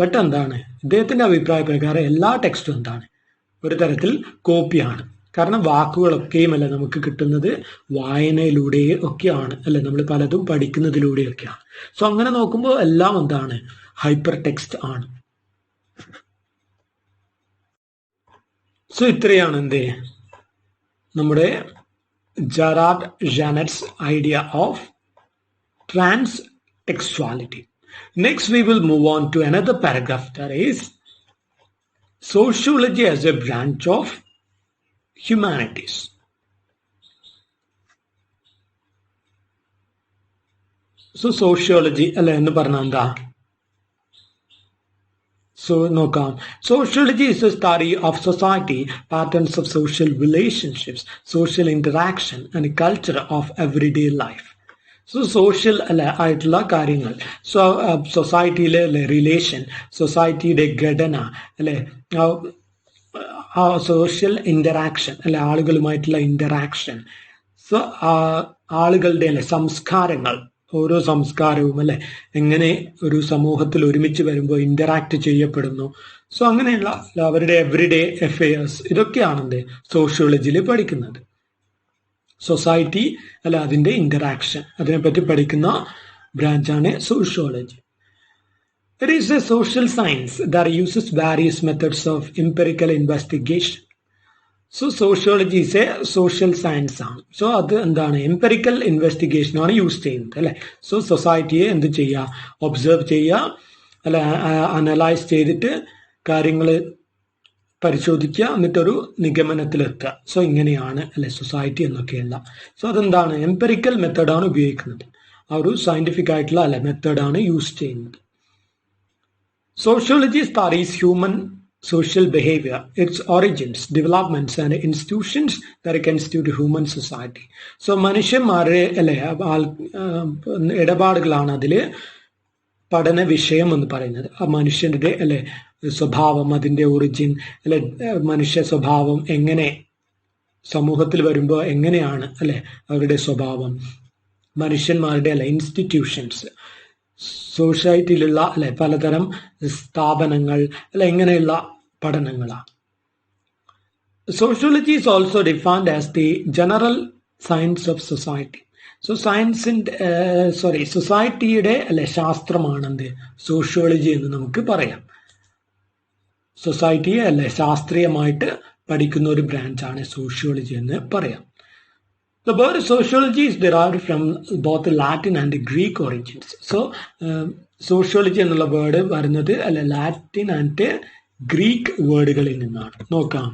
ബട്ട് എന്താണ്, ഇദ്ദേഹത്തിന്റെ അഭിപ്രായ പ്രകാരം എല്ലാ ടെക്സ്റ്റും എന്താണ്, ഒരു തരത്തിൽ കോപ്പിയാണ്. കാരണം വാക്കുകളൊക്കെയും അല്ലെ നമുക്ക് കിട്ടുന്നത് വായനയിലൂടെ ഒക്കെയാണ് അല്ലെ, നമ്മൾ പലതും പഠിക്കുന്നതിലൂടെയൊക്കെയാണ്. സോ അങ്ങനെ നോക്കുമ്പോൾ എല്ലാം എന്താണ്, ഹൈപ്പർ ടെക്സ്റ്റ് ആണ്. സോ ഇത്രയാണ് എന്ത് നമ്മുടെ Gerard Genette's idea of trans textuality. Next we will move on to another paragraph, that is sociology as a branch of humanities. So sociology അല്ല എന്ന് പറഞ്ഞാൽ എന്താ, സോ നോക്കാം. Sociology is a study of society, patterns of social relationships, social interaction and culture of everyday life. So social അല്ലെ ആയിട്ടുള്ള കാര്യങ്ങൾ, സൊസൈറ്റിയിലെ അല്ലെ relation, സൊസൈറ്റിയുടെ ഘടന അല്ലെ, സോഷ്യൽ ഇന്ററാക്ഷൻ അല്ലെ ആളുകളുമായിട്ടുള്ള ഇന്ററാക്ഷൻ, സോ ആളുകളുടെ അല്ലെ സംസ്കാരങ്ങൾ, ഓരോ സംസ്കാരവും അല്ലെ എങ്ങനെ ഒരു സമൂഹത്തിൽ ഒരുമിച്ച് വരുമ്പോൾ ഇന്ററാക്ട് ചെയ്യപ്പെടുന്നു. സോ അങ്ങനെയുള്ള അവരുടെ എവറിഡേ അഫെയർസ്, ഇതൊക്കെയാണ് എന്ത് സോഷ്യോളജിയിൽ പഠിക്കുന്നത്. സൊസൈറ്റി അല്ല അതിന്റെ ഇന്ററാക്ഷൻ, അതിനെപ്പറ്റി പഠിക്കുന്ന ബ്രാഞ്ചാണ് sociology. It is a social science that uses various methods of empirical investigation. So sociology is a social science ആണ്. സോ അത് എന്താണ്, എംപെറിക്കൽ ഇൻവെസ്റ്റിഗേഷൻ ആണ് യൂസ് ചെയ്യുന്നത് അല്ലെ. സോ സൊസൈറ്റിയെ എന്ത് ചെയ്യുക, ഒബ്സർവ് ചെയ്യുക അല്ലെ, അനലൈസ് ചെയ്തിട്ട് കാര്യങ്ങൾ പരിശോധിക്കുക, എന്നിട്ടൊരു നിഗമനത്തിലെത്തുക. സോ ഇങ്ങനെയാണ് അല്ലെ സൊസൈറ്റി എന്നൊക്കെയുള്ള. സോ അതെന്താണ്, എംപെറിക്കൽ മെത്തേഡാണ് ഉപയോഗിക്കുന്നത്. ആ ഒരു സയന്റിഫിക് ആയിട്ടുള്ള അല്ലെ മെത്തേഡാണ് യൂസ് ചെയ്യുന്നത്. Sociology studies human social behavior, its origins, developments and institutions that constitute human society. So മനുഷ്യന്മാരുടെ അല്ലെ ഇടപാടുകളാണ് അതിൽ പഠന വിഷയം എന്ന് പറയുന്നത്. ആ മനുഷ്യന്റെ അല്ലെ സ്വഭാവം, അതിന്റെ ഒറിജിൻ അല്ലെ, മനുഷ്യ സ്വഭാവം എങ്ങനെ സമൂഹത്തിൽ വരുമ്പോൾ എങ്ങനെയാണ് അല്ലെ അവരുടെ സ്വഭാവം, മനുഷ്യന്മാരുടെ അല്ലെ ഇൻസ്റ്റിറ്റ്യൂഷൻസ്, സൊസൈറ്റിയിലുള്ള അല്ലെ പലതരം സ്ഥാപനങ്ങൾ അല്ലെ ഇങ്ങനെയുള്ള പഠനങ്ങളാണ്. Sociology is also defined as the general science of society. So സൊസൈറ്റിയുടെ അല്ലെ ശാസ്ത്രമാണെന്ത് സോഷ്യോളജി എന്ന് നമുക്ക് പറയാം. സൊസൈറ്റിയെ അല്ലെ ശാസ്ത്രീയമായിട്ട് പഠിക്കുന്ന ഒരു ബ്രാഞ്ചാണ് സോഷ്യോളജി എന്ന് പറയാം. The word sociology is derived from both Latin and Greek origins. So, sociology എന്നുള്ള വേർഡ് വരുന്നത് അല്ലെ ലാറ്റിൻ ആൻഡ് ഗ്രീക്ക് വേർഡുകളിൽ നിന്നാണ്. നോക്കാം.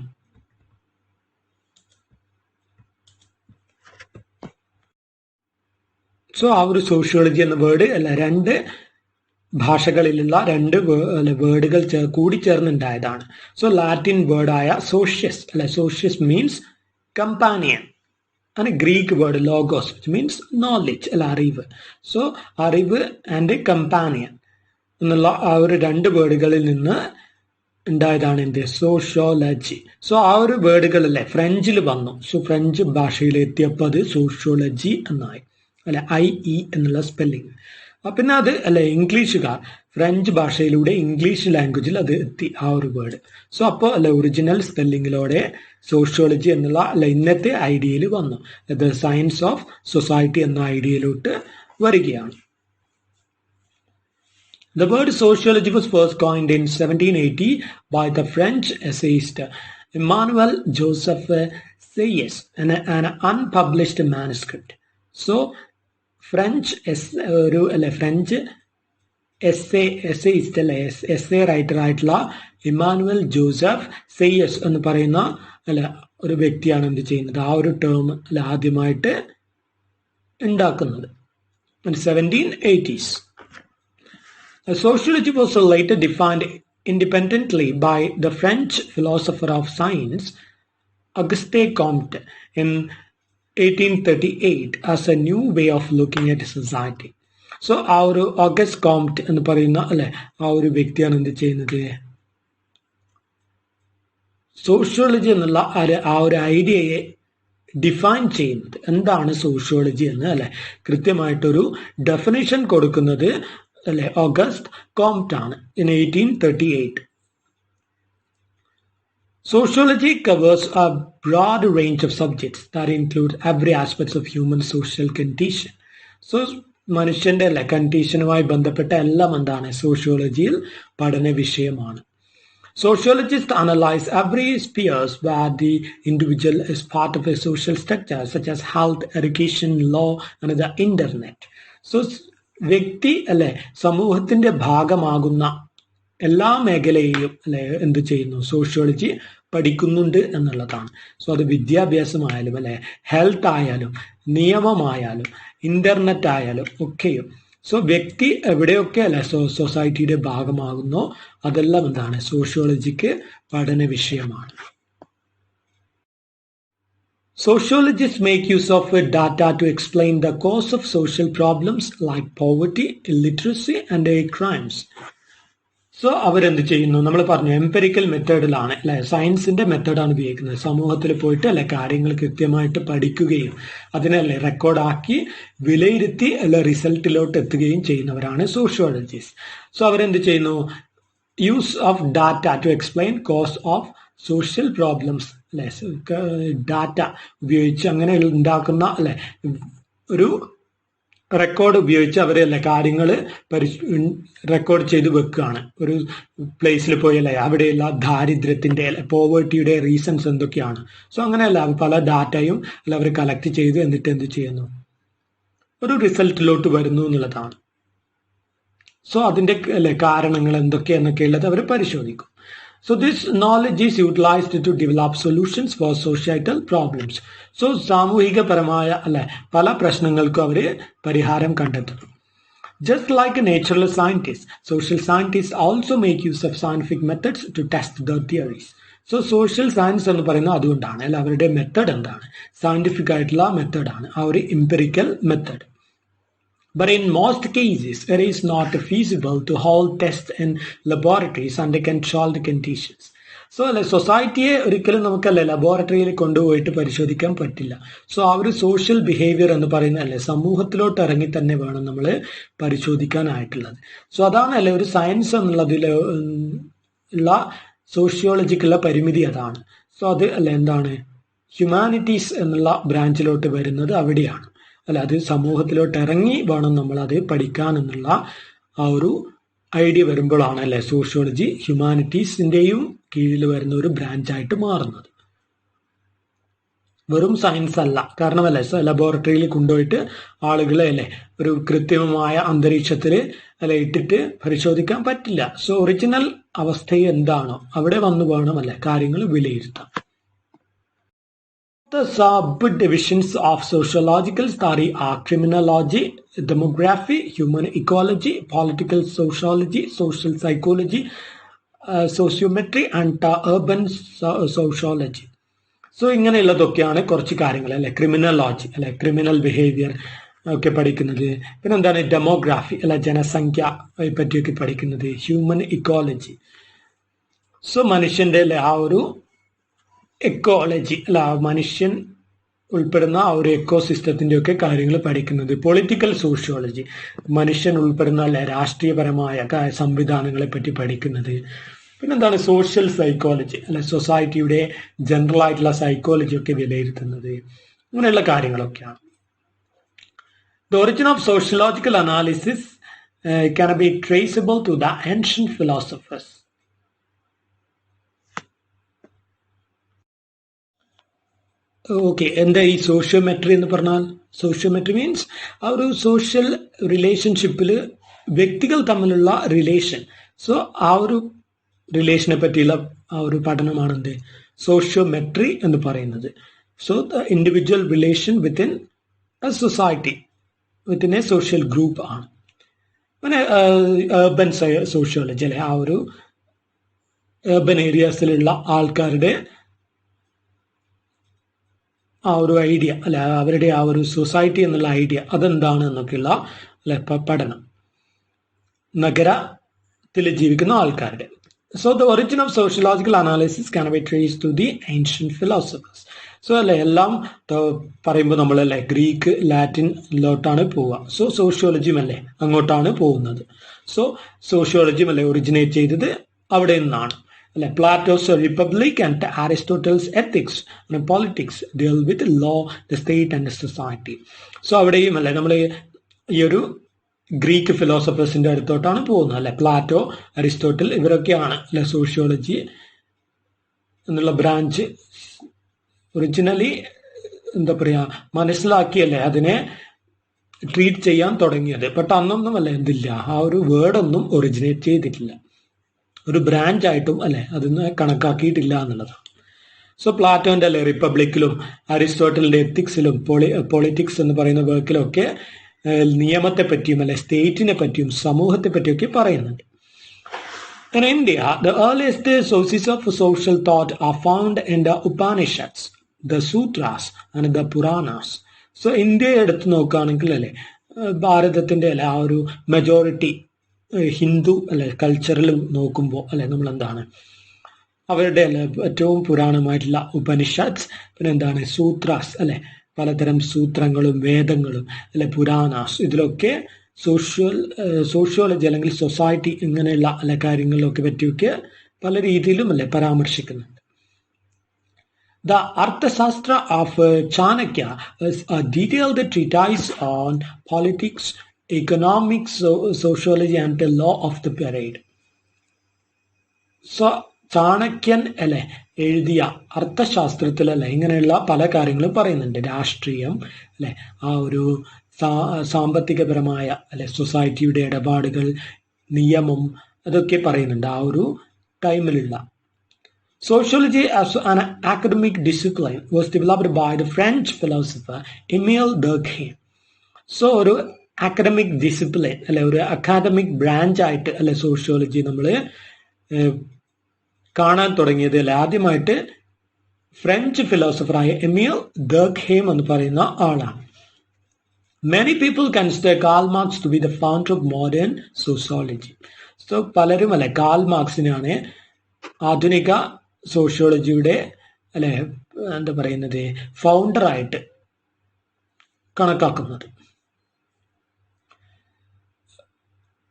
സോ ആ ഒരു സോഷ്യോളജി എന്ന വേർഡ് അല്ല രണ്ട് ഭാഷകളിലുള്ള രണ്ട് വേർഡുകൾ കൂടിച്ചേർന്നുണ്ടായതാണ്. സോ ലാറ്റിൻ വേർഡായ സോഷ്യസ് അല്ലെ, സോഷ്യസ് means companion, and Greek word logos, which means knowledge അല്ല അറിവ്. സോ അറിവ് ആൻഡ് കമ്പാനിയൻ എന്നുള്ള ആ ഒരു രണ്ട് വേർഡുകളിൽ നിന്ന് ഉണ്ടായതാണ് എന്ത് സോഷ്യോളജി. സോ ആ ഒരു വേർഡുകൾ അല്ലെ ഫ്രഞ്ചിൽ വന്നു. സോ ഫ്രഞ്ച് ഭാഷയിൽ എത്തിയപ്പോൾ അത് സോഷ്യോളജി എന്നായി അല്ലെ, IE എന്നുള്ള സ്പെല്ലിങ്. പിന്നെ അത് അല്ലെ ഇംഗ്ലീഷുകാർ ഫ്രഞ്ച് ഭാഷയിലൂടെ ഇംഗ്ലീഷ് ലാംഗ്വേജിൽ അത് എത്തി ആ ഒരു വേർഡ്. സോ അപ്പോൾ അല്ലെ ഒറിജിനൽ സ്പെല്ലിങ്ങിലൂടെ സോഷ്യോളജി എന്നുള്ള അല്ലെ ഇന്നത്തെ ഐഡിയയിൽ വന്നു. ദ സയൻസ് ഓഫ് സൊസൈറ്റി എന്ന ഐഡിയയിലോട്ട് വരികയാണ്. The word sociology was first coined in 1780 by the French essayist Emmanuel Joseph Sayes in an unpublished manuscript. So, French French essayist അല്ലെ എസ്സേ റൈറ്റർ ആയിട്ടുള്ള ഇമ്മാനുവൽ ജോസഫ് സെയ്യസ് എന്ന് പറയുന്ന ഒരു വ്യക്തിയാണ് എന്ത് ചെയ്യുന്നത്, ആ ഒരു ടേം ആദ്യമായിട്ട് ഉണ്ടാക്കുന്നത് 1780s. Sociology was later defined independently by the French philosopher of science Auguste Comte in 1838 as a new way of looking at society. So ആ ഒരു ഓഗസ്റ്റ് കോംറ്റ് എന്ന് പറയുന്ന ആ ഒരു വ്യക്തിയാണ് എന്ത് ചെയ്യുന്നത്, സോഷ്യോളജി എന്നുള്ള ആ ഒരു ഐഡിയയെ ഡിഫൈൻ ചെയ്യുന്നത്. എന്താണ് സോഷ്യോളജി എന്ന് കൃത്യമായിട്ടൊരു ഡെഫിനിഷൻ കൊടുക്കുന്നത് ഓഗസ്റ്റ് കോംറ്റ് ആണ് in 1838. Sociology covers a broad range of subjects that include every aspect of human social condition. So മനുഷ്യന്റെ കണ്ടീഷനുമായി ബന്ധപ്പെട്ട എല്ലാം എന്താണ് സോഷ്യോളജിയിൽ പഠന വിഷയമാണ്. Sociologists analyze every spheres where the individual is part of a social structure such as health, education, law and the internet. So വ്യക്തി സമൂഹത്തിന്റെ ഭാഗമാകുന്ന എല്ലാ മേഖലയെയും എന്ത് ചെയ്യുന്നു, സോഷ്യോളജി പഠിക്കുന്നുണ്ട് എന്നുള്ളതാണ്. സോ അത് വിദ്യാഭ്യാസമായാലും ഹെൽത്ത് ആയാലും നിയമമായാലും ഇന്റർനെറ്റ് ആയാലും ഒക്കെയും. സോ വ്യക്തി എവിടെയൊക്കെ സൊസൈറ്റിയുടെ ഭാഗമാകുന്നോ അതെല്ലാം എന്താണ് സോഷ്യോളജിക്ക് പഠന വിഷയമാണ്. Sociologists make use of data to explain the cause of social problems like poverty, illiteracy and crimes. So അവരെന്ത് ചെയ്യുന്നു, നമ്മൾ പറഞ്ഞു എംപെരിക്കൽ മെത്തേഡിലാണ് സയൻസിന്റെ മെത്തേഡാണ് ഉപയോഗിക്കുന്നത്. സമൂഹത്തിൽ പോയിട്ട് കാര്യങ്ങൾ കൃത്യമായിട്ട് പഠിക്കുകയും അതിനെ റെക്കോർഡാക്കി വിലയിരുത്തി റിസൾട്ടിലോട്ട് എത്തുകയും ചെയ്യുന്നവരാണ് സോഷ്യോളജിസ്റ്റ്. സോ അവരെന്ത് ചെയ്യുന്നു, use of data to explain cause of social problems data ഉപയോഗിച്ച് അങ്ങനെ ഉണ്ടാക്കുന്ന ഒരു റെക്കോർഡ് ഉപയോഗിച്ച് അവർ കാര്യങ്ങൾ റെക്കോർഡ് ചെയ്ത് വെക്കുകയാണ്. ഒരു പ്ലേസിൽ പോയി അവിടെയുള്ള ദാരിദ്ര്യത്തിന്റെ പോവേർട്ടിയുടെ റീസൺസ് എന്തൊക്കെയാണ്. സോ അങ്ങനെയല്ല പല ഡാറ്റയും അവർ കളക്ട് ചെയ്ത് എന്നിട്ട് എന്ത് ചെയ്യുന്നു, ഒരു റിസൾട്ടിലോട്ട് വരുന്നു എന്നുള്ളതാണ്. സോ അതിന്റെ കാരണങ്ങൾ എന്തൊക്കെയെന്നൊക്കെ ഉള്ളത് അവർ പരിശോധിക്കും. So this knowledge is utilized to develop solutions for societal problems. So സാമൂഹികപരമായ പല പ്രശ്നങ്ങൾക്കും അവർ പരിഹാരം കണ്ടെത്തുന്നു. Just like a natural scientist, social scientists also make use of scientific methods to test their theories. So social science എന്ന് പറയുന്നത് അതുകൊണ്ടാണ് അവരുടെ method എന്താണ്, scientific ആയിട്ടുള്ള മെത്തേഡാണ്, ആ ഒരു empirical method. But in most cases, it is not feasible to hold tests in laboratories under controlled conditions. So സൊസൈറ്റിയെ ഒരിക്കലും നമുക്ക് ലബോറട്ടറിയിൽ കൊണ്ടുപോയിട്ട് പരിശോധിക്കാൻ പറ്റില്ല. സോ ആ ഒരു സോഷ്യൽ ബിഹേവിയർ എന്ന് പറയുന്ന സമൂഹത്തിലോട്ട് ഇറങ്ങി തന്നെ വേണം നമ്മൾ പരിശോധിക്കാനായിട്ടുള്ളത്. സോ അതാണ് ഒരു സയൻസ് എന്നുള്ളതിൽ ഉള്ള സോഷ്യോളജിക്കുള്ള പരിമിതി അതാണ്. സോ അത് എന്താണ് ഹ്യൂമാനിറ്റീസ് എന്നുള്ള ബ്രാഞ്ചിലോട്ട് വരുന്നത് അവിടെയാണ്. അത് സമൂഹത്തിലോട്ട് ഇറങ്ങി വേണം നമ്മൾ അത് പഠിക്കാൻ എന്നുള്ള ആ ഒരു ഐഡിയ വരുമ്പോഴാണ് സോഷ്യോളജി ഹ്യൂമാനിറ്റീസിന്റെയും കീഴിൽ വരുന്ന ഒരു ബ്രാഞ്ചായിട്ട് മാറുന്നത്. വെറും സയൻസ് അല്ല. കാരണം ലബോറട്ടറിയിൽ കൊണ്ടുപോയിട്ട് ആളുകളെ ഒരു കൃത്രിമമായ അന്തരീക്ഷത്തിൽ ഇട്ടിട്ട് പരിശോധിക്കാൻ പറ്റില്ല. സോ ഒറിജിനൽ അവസ്ഥ എന്താണോ അവിടെ വന്നു വേണം കാര്യങ്ങൾ വിലയിരുത്താം. The subdivisions of sociological study are criminology, demography, human ecology, political sociology, social psychology, sociometry and urban sociology. So ഇങ്ങനെയുള്ളതൊക്കെയാണ് കുറച്ച് കാര്യങ്ങൾ ക്രിമിനോളജി ക്രിമിനൽ ബിഹേവിയർ ഒക്കെ പഠിക്കുന്നത്. പിന്നെ എന്താണ് ഡെമോഗ്രാഫി ജനസംഖ്യ പറ്റിയൊക്കെ പഠിക്കുന്നത്. ഹ്യൂമൻ ഇക്കോളജി, സോ മനുഷ്യന്റെ ആ ഒരു എക്കോളജി മനുഷ്യൻ ഉൾപ്പെടുന്ന ആ ഒരു എക്കോ സിസ്റ്റത്തിന്റെ ഒക്കെ കാര്യങ്ങൾ പഠിക്കുന്നത്. പൊളിറ്റിക്കൽ സോഷ്യോളജി, മനുഷ്യൻ ഉൾപ്പെടുന്ന രാഷ്ട്രീയപരമായ സംവിധാനങ്ങളെ പറ്റി പഠിക്കുന്നത്. പിന്നെന്താണ് സോഷ്യൽ സൈക്കോളജി സൊസൈറ്റിയുടെ ജനറൽ ആയിട്ടുള്ള സൈക്കോളജി ഒക്കെ വിലയിരുത്തുന്നത്. അങ്ങനെയുള്ള കാര്യങ്ങളൊക്കെയാണ്. The origin of sociological analysis can be traceable to the ancient philosophers. Okay, എന്താ ഈ സോഷ്യോമെട്രി എന്ന് പറഞ്ഞാൽ? സോഷ്യോമെട്രി മീൻസ് ആ ഒരു സോഷ്യൽ റിലേഷൻഷിപ്പിൽ വ്യക്തികൾ തമ്മിലുള്ള റിലേഷൻ. സോ ആ ഒരു റിലേഷനെ പറ്റിയുള്ള ആ ഒരു പഠനമാണ് എന്ത് സോഷ്യോമെട്രി എന്ന് പറയുന്നത്. So the individual relation within A society, within A social group ആണ്. അങ്ങനെ ഏർബൻ സോഷ്യോളജി അല്ലെ, ആ ഒരു ഏർബൻ ഏരിയാസിലുള്ള ആൾക്കാരുടെ ആ ഒരു ഐഡിയ അല്ല, അവരുടെ ആ ഒരു സൊസൈറ്റി എന്നുള്ള ഐഡിയ അതെന്താണ് എന്നൊക്കെയുള്ള അല്ലെ പഠനം, നഗരത്തിൽ ജീവിക്കുന്ന ആൾക്കാരുടെ. So the origin of sociological analysis can be trace to the ancient philosophers. So അല്ലെ എല്ലാം പറയുമ്പോൾ നമ്മളല്ലേ ഗ്രീക്ക് ലാറ്റിനിലോട്ടാണ് പോവുക. സോ സോഷ്യോളജിയും അല്ലേ അങ്ങോട്ടാണ് പോകുന്നത്. സോ സോഷ്യോളജിയും അല്ലേ ഒറിജിനേറ്റ് ചെയ്തത് അവിടെ നിന്നാണ് അല്ലെ. Plato's Republic and Aristotle's Ethics and Politics deal with law, the state and society. So അവിടെയും അല്ലെ നമ്മൾ ഈ ഒരു ഗ്രീക്ക് ഫിലോസഫേഴ്സിന്റെ അടുത്തോട്ടാണ് പോകുന്നത് അല്ലെ. പ്ലാറ്റോ, അരിസ്റ്റോട്ടിൽ ഇവരൊക്കെയാണ് അല്ലെ സോഷ്യോളജി എന്നുള്ള ബ്രാഞ്ച് ഒറിജിനലി എന്താ പറയാ മനസ്സിലാക്കിയല്ലേ അതിനെ ട്രീറ്റ് ചെയ്യാൻ തുടങ്ങിയത്. ബട്ട് അന്നൊന്നും അല്ലെ എന്തില്ല, ആ ഒരു വേർഡൊന്നും ഒറിജിനേറ്റ് ചെയ്തിട്ടില്ല, ഒരു ബ്രാഞ്ച് ആയിട്ടും അല്ലെ അതൊന്നും കണക്കാക്കിയിട്ടില്ല എന്നുള്ളതാണ്. സോ പ്ലാറ്റോന്റെ അല്ലെ റിപ്പബ്ലിക്കിലും അരിസ്റ്റോട്ടലിന്റെ എത്തിക്സിലും പൊളിറ്റിക്സ് എന്ന് പറയുന്ന വർക്കിലൊക്കെ നിയമത്തെ പറ്റിയും അല്ലെ സ്റ്റേറ്റിനെ പറ്റിയും സമൂഹത്തെ പറ്റിയൊക്കെ പറയുന്നുണ്ട്. In India, the earliest sources of social thought are found in the Upanishads, the Sutras and the Puranas. So ഇന്ത്യയെ എടുത്ത് നോക്കുകയാണെങ്കിൽ അല്ലെ ഭാരതത്തിന്റെ അല്ലെ ആ ഒരു മെജോറിറ്റി ഹിന്ദു അല്ലെ കൾച്ചറിൽ നോക്കുമ്പോൾ അല്ലെ നമ്മൾ എന്താണ് അവരുടെ അല്ലെ ഏറ്റവും പുരാണമായിട്ടുള്ള ഉപനിഷത്സ്, പിന്നെ എന്താണ് സൂത്രാസ് അല്ലെ പലതരം സൂത്രങ്ങളും വേദങ്ങളും അല്ലെ പുരാണാസ്, ഇതിലൊക്കെ സോഷ്യോളജി അല്ലെങ്കിൽ സൊസൈറ്റി ഇങ്ങനെയുള്ള അല്ലെ കാര്യങ്ങളിലൊക്കെ പറ്റിയൊക്കെ പല രീതിയിലും അല്ലെ പരാമർശിക്കുന്നുണ്ട്. The Arthashastra of Chanakya is a detailed treatise on politics, economics, sociology and the law of the period. So ചാണക്യൻ അല്ലെ എഴുതിയ അർത്ഥശാസ്ത്രത്തിൽ അല്ലെ ഇങ്ങനെയുള്ള പല കാര്യങ്ങളും പറയുന്നുണ്ട്. രാഷ്ട്രീയം അല്ലെ, ആ ഒരു സാമ്പത്തികപരമായ അല്ലെ സൊസൈറ്റിയുടെ ഇടപാടുകൾ, നിയമം, അതൊക്കെ പറയുന്നുണ്ട് ആ ഒരു ടൈമിലുള്ള. Sociology as an academic discipline was developed by the French philosopher Émile Durkheim. So ഒരു അക്കാഡമിക് ഡിസിപ്ലിൻ അല്ലെ ഒരു അക്കാഡമിക് ബ്രാഞ്ച് ആയിട്ട് അല്ലെ സോഷ്യോളജി നമ്മൾ കാണാൻ തുടങ്ങിയത് അല്ലെ ആദ്യമായിട്ട് ഫ്രഞ്ച് ഫിലോസഫറായ എമീൽ ദർഖെയിം എന്ന് പറയുന്ന ആളാണ്. Many people consider Karl Marx to be the founder of modern sociology. So പലരും അല്ലെ കാൾ മാർക്സിനാണ് ആധുനിക സോഷ്യോളജിയുടെ അല്ലെ എന്താ പറയുന്നത് ഫൗണ്ടറായിട്ട് കണക്കാക്കുന്നത്.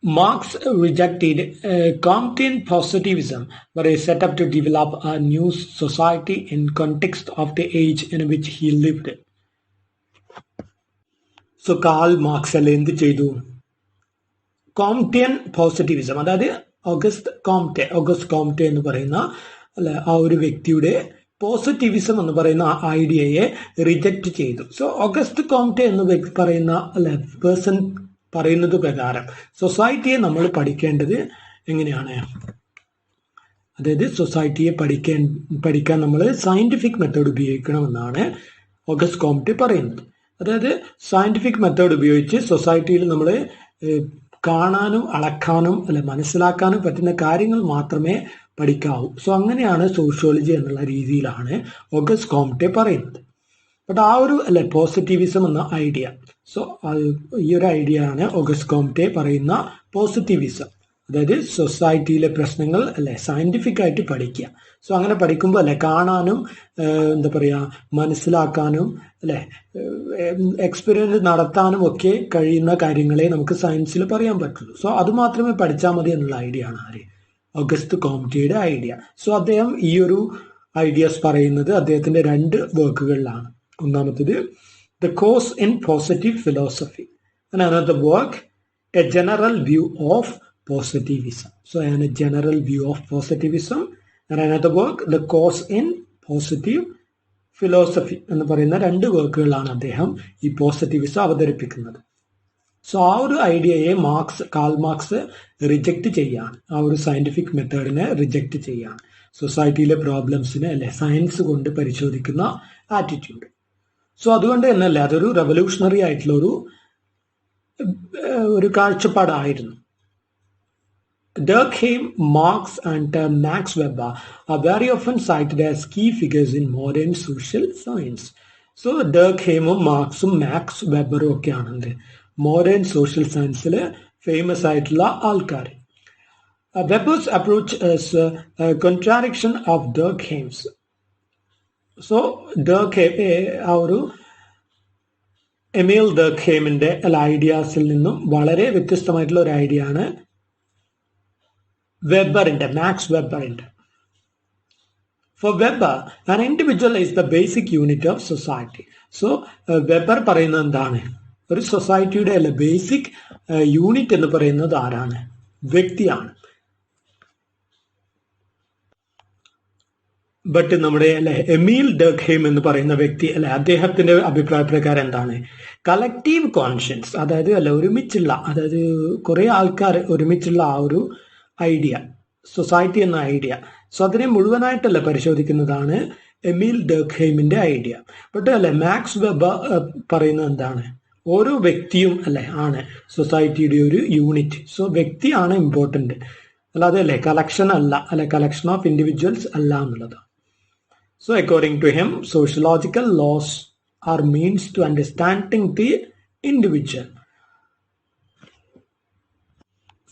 Marx rejected Comtean positivism, but he set up to develop a new society in context of the age in which he lived. So Karl Marx അല്ലെ എന്ത് ചെയ്തു? കോംറ്റിയൻ പോസിറ്റിവിസം, അതായത് ഓഗസ്റ്റ് കോംറ്റെ എന്ന് പറയുന്ന അല്ലെ ആ ഒരു വ്യക്തിയുടെ പോസിറ്റിവിസം എന്ന് പറയുന്ന ഐഡിയയെ റിജക്റ്റ് ചെയ്തു. സോ ഓഗസ്റ്റ് കോംറ്റെ എന്ന് പറയുന്ന അല്ലെ പേഴ്സൺ പറയുന്നത് പ്രകാരം സൊസൈറ്റിയെ നമ്മൾ പഠിക്കേണ്ടത് എങ്ങനെയാണ്, അതായത് സൊസൈറ്റിയെ പഠിക്കാൻ നമ്മൾ സയന്റിഫിക് മെത്തേഡ് ഉപയോഗിക്കണമെന്നാണ് ഓഗസ്റ്റ് കോംറ്റെ പറയുന്നത്. അതായത് സയന്റിഫിക് മെത്തേഡ് ഉപയോഗിച്ച് സൊസൈറ്റിയിൽ നമ്മൾ കാണാനും അളക്കാനും അല്ലെ മനസ്സിലാക്കാനും പറ്റുന്ന കാര്യങ്ങൾ മാത്രമേ പഠിക്കാവൂ. സോ അങ്ങനെയാണ് സോഷ്യോളജി എന്നുള്ള രീതിയിലാണ് ഓഗസ്റ്റ് കോംറ്റെ പറയുന്നത്. ബട്ട് ആ ഒരു അല്ലെ പോസിറ്റിവിസം എന്ന ഐഡിയ, സോ ഈ ഒരു ഐഡിയ ആണ് ഓഗസ്റ്റ് കോംറ്റെ പറയുന്ന പോസിറ്റിവിസം, അതായത് സൊസൈറ്റിയിലെ പ്രശ്നങ്ങൾ അല്ലെ സയന്റിഫിക് ആയിട്ട് പഠിക്കുക. സോ അങ്ങനെ പഠിക്കുമ്പോൾ അല്ലെ കാണാനും എന്താ പറയുക മനസ്സിലാക്കാനും അല്ലെ എക്സ്പെരിമെന്റ് നടത്താനും ഒക്കെ കഴിയുന്ന കാര്യങ്ങളെ നമുക്ക് സയൻസിൽ പറയാൻ പറ്റുള്ളൂ. സോ അത് മാത്രമേ പഠിച്ചാൽ മതി എന്നുള്ള ഐഡിയ ആണ് ആര് ഓഗസ്റ്റ് കോംറ്റെയുടെ ഐഡിയ. സോ അദ്ദേഹം ഈ ഒരു ഐഡിയാസ് പറയുന്നത് അദ്ദേഹത്തിന്റെ 2 വർക്കുകളിലാണ്. ഒന്നാമത്തേത് the course in positive philosophy, and another work a general view of positivism. So a general view of positivism. And another work, The Course in Positive Philosophy എന്ന് പറയുന്ന 2 വർക്കുകളാണ് അദ്ദേഹം ഈ പോസിറ്റിവിസം അവതരിപ്പിക്കുന്നത്. സോ ആ ഒരു ഐഡിയയെ കാൾ മാർക്സ് റിജക്റ്റ് ചെയ്യാണ്, ആ ഒരു സയന്റിഫിക് മെത്തേഡിനെ റിജക്റ്റ് ചെയ്യാണ്. സൊസൈറ്റിയിലെ പ്രോബ്ലംസിനെ അല്ലെ സയൻസ് കൊണ്ട് പരിശോധിക്കുന്ന ആറ്റിറ്റ്യൂഡ്. സോ അതുകൊണ്ട് തന്നെയല്ലേ അതൊരു റെവല്യൂഷണറി ആയിട്ടുള്ള ഒരു കാഴ്ചപ്പാടായിരുന്നു. Durkheim, Marx and Max Weber are very often cited as key figures in modern social science. So Durkheimum, Marxum, Max Weberum ഒക്കെയാണ് മോഡേൺ സോഷ്യൽ സയൻസിൽ ഫേമസ് ആയിട്ടുള്ള ആൾക്കാർ. Weber's approach is a contradiction of Durkheim's. So Durkheim ആ ഒരു എമീൽ ഡർഖെയിമിന്റെ ഐഡിയാസിൽ നിന്നും വളരെ വ്യത്യസ്തമായിട്ടുള്ള ഒരു ഐഡിയ ആണ് വെബറിന്റെ, max വെബറിന്റെ. For Weber, an individual is the basic unit of society. So weber പറയുന്നത് എന്താണ്? ഒരു സൊസൈറ്റിയുടെ അല്ല ബേസിക് യൂണിറ്റ് എന്ന് പറയുന്നത് ആരാണ്? വ്യക്തിയാണ്. ബട്ട് നമ്മുടെ അല്ലെ എമീൽ ഡർഖെയിം എന്ന് പറയുന്ന വ്യക്തി അല്ലെ അദ്ദേഹത്തിന്റെ അഭിപ്രായ പ്രകാരം എന്താണ്? കളക്റ്റീവ് കോൺഷ്യൻസ്, അതായത് അല്ല ഒരുമിച്ചുള്ള, അതായത് കുറെ ആൾക്കാർ ഒരുമിച്ചുള്ള ആ ഒരു ഐഡിയ, സൊസൈറ്റി എന്ന ഐഡിയ. സോ അതിനെ മുഴുവനായിട്ടല്ല പരിശോധിക്കുന്നതാണ് എമീൽ ഡർഖെയിമിന്റെ ഐഡിയ. ബട്ട് അല്ലെ മാക്സ് വെബർ പറയുന്നത് എന്താണ്? ഓരോ വ്യക്തിയും അല്ലെ ആണ് സൊസൈറ്റിയുടെ ഒരു യൂണിറ്റ്. സോ വ്യക്തിയാണ് ഇമ്പോർട്ടന്റ്, അല്ലാതെ അല്ലെ കളക്ഷൻ അല്ല, അല്ലെ കളക്ഷൻ ഓഫ് ഇൻഡിവിജ്വൽസ് അല്ല എന്നുള്ളത്. So according to him, sociological laws are means to understanding the individual.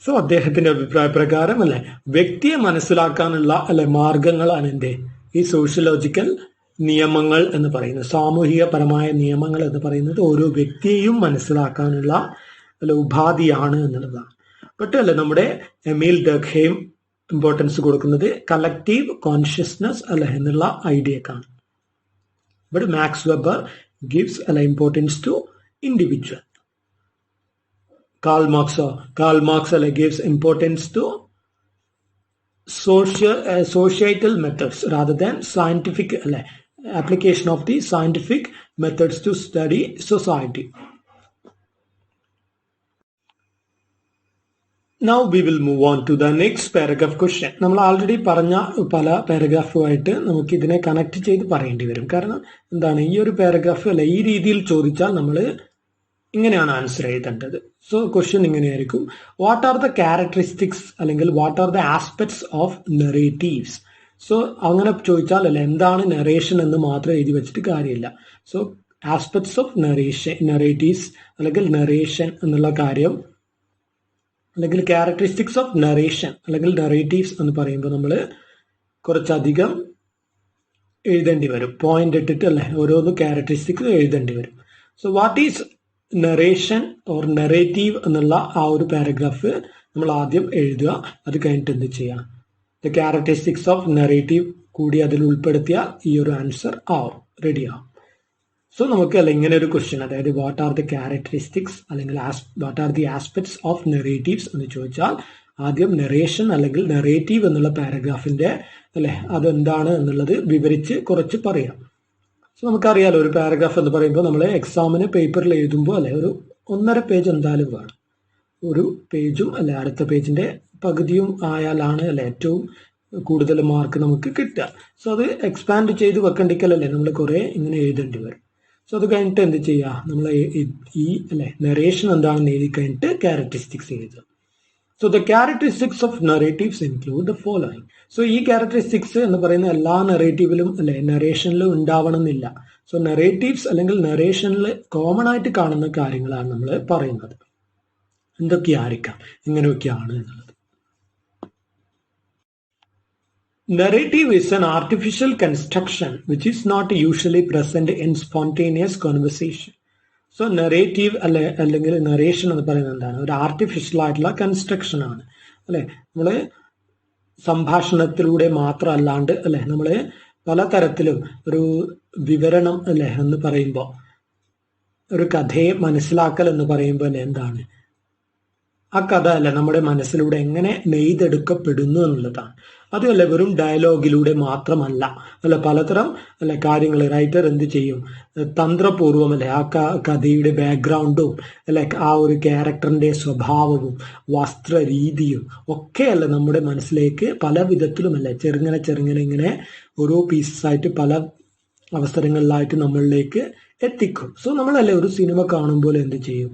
So അദ്ദേഹത്തിന്റെ അഭിപ്രായ പ്രകാരം അല്ലെ വ്യക്തിയെ മനസ്സിലാക്കാനുള്ള അല്ലെ മാർഗങ്ങളാണ് എന്ത് ഈ സോഷ്യോളജിക്കൽ നിയമങ്ങൾ എന്ന് പറയുന്നത്. സാമൂഹികപരമായ നിയമങ്ങൾ എന്ന് പറയുന്നത് ഓരോ വ്യക്തിയെയും മനസ്സിലാക്കാനുള്ള അല്ലെ ഉപാധിയാണ് എന്നുള്ളതാണ്. ബട്ട് അല്ലെ നമ്മുടെ എമീൽ ഡർഖെയിം ഇമ്പോർട്ടൻസ് കൊടുക്കുന്നത് കളക്റ്റീവ് കോൺഷ്യസ്നസ് അല്ല എന്നുള്ള ഐഡിയക്കാണ്. ബട്ട് മാക്സ് വെബർ ഗിവ്സ് അല്ല importance to individual. Karl Marx gives importance to societal methods rather than scientific application of the scientific methods to study society. Now we will move on to the next paragraph question. നമ്മൾ already പറഞ്ഞ പല പാരഗ്രാഫുമായിട്ട് നമുക്ക് ഇതിനെ connect ചെയ്ത് പറയേണ്ടി വരും. കാരണം എന്താണ്, ഈ ഒരു പാരഗ്രാഫ് അല്ല ഈ രീതിയിൽ ചോദിച്ചാൽ നമ്മൾ ഇങ്ങനെയാണ് ആൻസർ എഴുതേണ്ടത്. സോ ക്വസ്റ്റ്യൻ ഇങ്ങനെയായിരിക്കും, വാട്ട് ആർ ദ ക്യാരക്ടറിസ്റ്റിക്സ് അല്ലെങ്കിൽ what are the aspects of narratives. So അങ്ങനെ ചോദിച്ചാൽ അല്ലെ എന്താണ് നെറേഷൻ എന്ന് മാത്രം എഴുതി വെച്ചിട്ട് കാര്യമില്ല. സോ ആസ്പെക്ട്സ് ഓഫ് നെറേറ്റീവ്സ് അല്ലെങ്കിൽ നെറേഷൻ എന്നുള്ള കാര്യം അല്ലെങ്കിൽ ക്യാരക്ടറിസ്റ്റിക്സ് ഓഫ് നെറേഷൻ അല്ലെങ്കിൽ നെറേറ്റീവ്സ് എന്ന് പറയുമ്പോൾ നമ്മൾ കുറച്ചധികം എഴുതേണ്ടി വരും. പോയിന്റ് ഇട്ടിട്ട് അല്ലെ ഓരോന്ന് ക്യാരക്ടറിസ്റ്റിക്സ് എഴുതേണ്ടി വരും. So what is narration or narrative എന്നുള്ള ആ ഒരു പാരഗ്രാഫ് നമ്മൾ ആദ്യം എഴുതുക. അത് കഴിഞ്ഞിട്ട് എന്ത് ചെയ്യാം, ദ ക്യാരക്ടറിസ്റ്റിക്സ് ഓഫ് നെറേറ്റീവ് കൂടി അതിൽ ഉൾപ്പെടുത്തിയാൽ ഈ ഒരു ആൻസർ റെഡിയാവും. സോ നമുക്ക് അല്ല ഇങ്ങനെ ഒരു ക്വസ്റ്റ്യൻ, അതായത് വാട്ട് ആർ ദ ക്യാരക്ടറിസ്റ്റിക്സ് അല്ലെങ്കിൽ what are the aspects of narratives എന്ന് ചോദിച്ചാൽ ആദ്യം നെറേഷൻ അല്ലെങ്കിൽ നെറേറ്റീവ് എന്നുള്ള പാരഗ്രാഫിന്റെ അല്ലെ അതെന്താണ് എന്നുള്ളത് വിവരിച്ച് കുറച്ച് പറയാം. സോ നമുക്കറിയാലോ ഒരു പാരഗ്രാഫ് എന്ന് പറയുമ്പോൾ നമ്മൾ എക്സാമിന് പേപ്പറിൽ എഴുതുമ്പോൾ അല്ലെ ഒരു 1.5 പേജ് എന്തായാലും വേണം. ഒരു പേജും അല്ലെ അടുത്ത പേജിന്റെ പകുതിയും ആയാലാണ് അല്ലെ ഏറ്റവും കൂടുതൽ മാർക്ക് നമുക്ക് കിട്ടുക. സോ അത് എക്സ്പാൻഡ് ചെയ്ത് വെക്കണ്ടിക്കലല്ലേ നമ്മൾ കുറെ ഇങ്ങനെ എഴുതേണ്ടി വരും. സോ അത് കഴിഞ്ഞിട്ട് എന്ത് ചെയ്യുക, നമ്മൾ ഈ അല്ലെ നെറേഷൻ എന്താണെന്ന് എഴുതി കഴിഞ്ഞിട്ട് ക്യാരക്ടറിസ്റ്റിക്സ് എഴുതുക. So the characteristics of narratives include the following. So ഈ ക്യാരക്ടറിസ്റ്റിക്സ് എന്ന് പറയുന്ന എല്ലാ നെറേറ്റീവിലും അല്ലെ നറേഷനിലും ഉണ്ടാവണമെന്നില്ല. സോ നെറേറ്റീവ്സ് അല്ലെങ്കിൽ നറേഷനിൽ കോമൺ ആയിട്ട് കാണുന്ന കാര്യങ്ങളാണ് നമ്മൾ പറയുന്നത്. എന്തൊക്കെയായിരിക്കാം, ഇങ്ങനെയൊക്കെയാണ് എന്നുള്ളത്. Narrative is an artificial construction which is not usually present in spontaneous conversation. So narrative അല്ലെങ്കിൽ നറേഷൻ എന്ന് പറയുന്നത് എന്താണ്, ഒരു ആർട്ടിഫിഷ്യൽ ആയിട്ടുള്ള കൺസ്ട്രക്ഷൻ ആണ് അല്ലെ. നമ്മള് സംഭാഷണത്തിലൂടെ മാത്രം അല്ലാണ്ട് അല്ലെ നമ്മള് പലതരത്തിലും ഒരു വിവരണം അല്ലെ എന്ന് പറയുമ്പോൾ ഒരു കഥയെ മനസ്സിലാക്കൽ എന്ന് പറയുമ്പോൾ അല്ലെ എന്താണ് ആ കഥ അല്ല നമ്മുടെ മനസ്സിലൂടെ എങ്ങനെ നെയ്തെടുക്കപ്പെടുന്നു എന്നുള്ളതാണ്. അതുമല്ല വെറും ഡയലോഗിലൂടെ മാത്രമല്ല, അല്ല പലതരം അല്ല കാര്യങ്ങൾ റൈറ്റർ എന്ത് ചെയ്യും, തന്ത്രപൂർവം അല്ലെ ആ കഥയുടെ ബാക്ക്ഗ്രൗണ്ടും അല്ലെ ആ ഒരു ക്യാരക്ടറിന്റെ സ്വഭാവവും വസ്ത്രരീതിയും ഒക്കെ അല്ല നമ്മുടെ മനസ്സിലേക്ക് പല വിധത്തിലുമല്ലേ ചെറുങ്ങനെ ഇങ്ങനെ ഓരോ പീസസായിട്ട് പല അവസരങ്ങളിലായിട്ട് നമ്മളിലേക്ക് എത്തിക്കും. സോ നമ്മളല്ലേ ഒരു സിനിമ കാണുമ്പോൾ എന്ത് ചെയ്യും,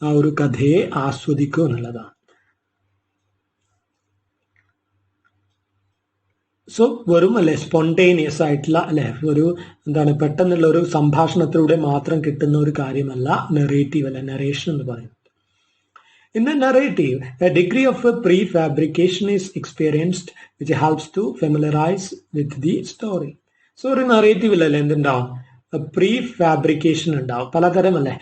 ആ ഒരു കഥയെ ആസ്വദിക്കും എന്നുള്ളതാണ്. സോ വെറും അല്ലെ സ്പോണ്ടേനിയസ് ആയിട്ടുള്ള അല്ലെ ഒരു എന്താണ് പെട്ടെന്നുള്ള ഒരു സംഭാഷണത്തിലൂടെ മാത്രം കിട്ടുന്ന ഒരു കാര്യമല്ല നെറേറ്റീവ് അല്ലെ നറേഷൻ എന്ന് പറയുന്നത്. In the narrative, a degree of prefabrication is experienced which helps to familiarize with the story. So ഒരു നറേറ്റീവിലല്ലേ എന്തുണ്ടാവും, പ്രീ ഫാബ്രിക്കേഷൻ ഉണ്ടാവും. പലതരം അല്ലേ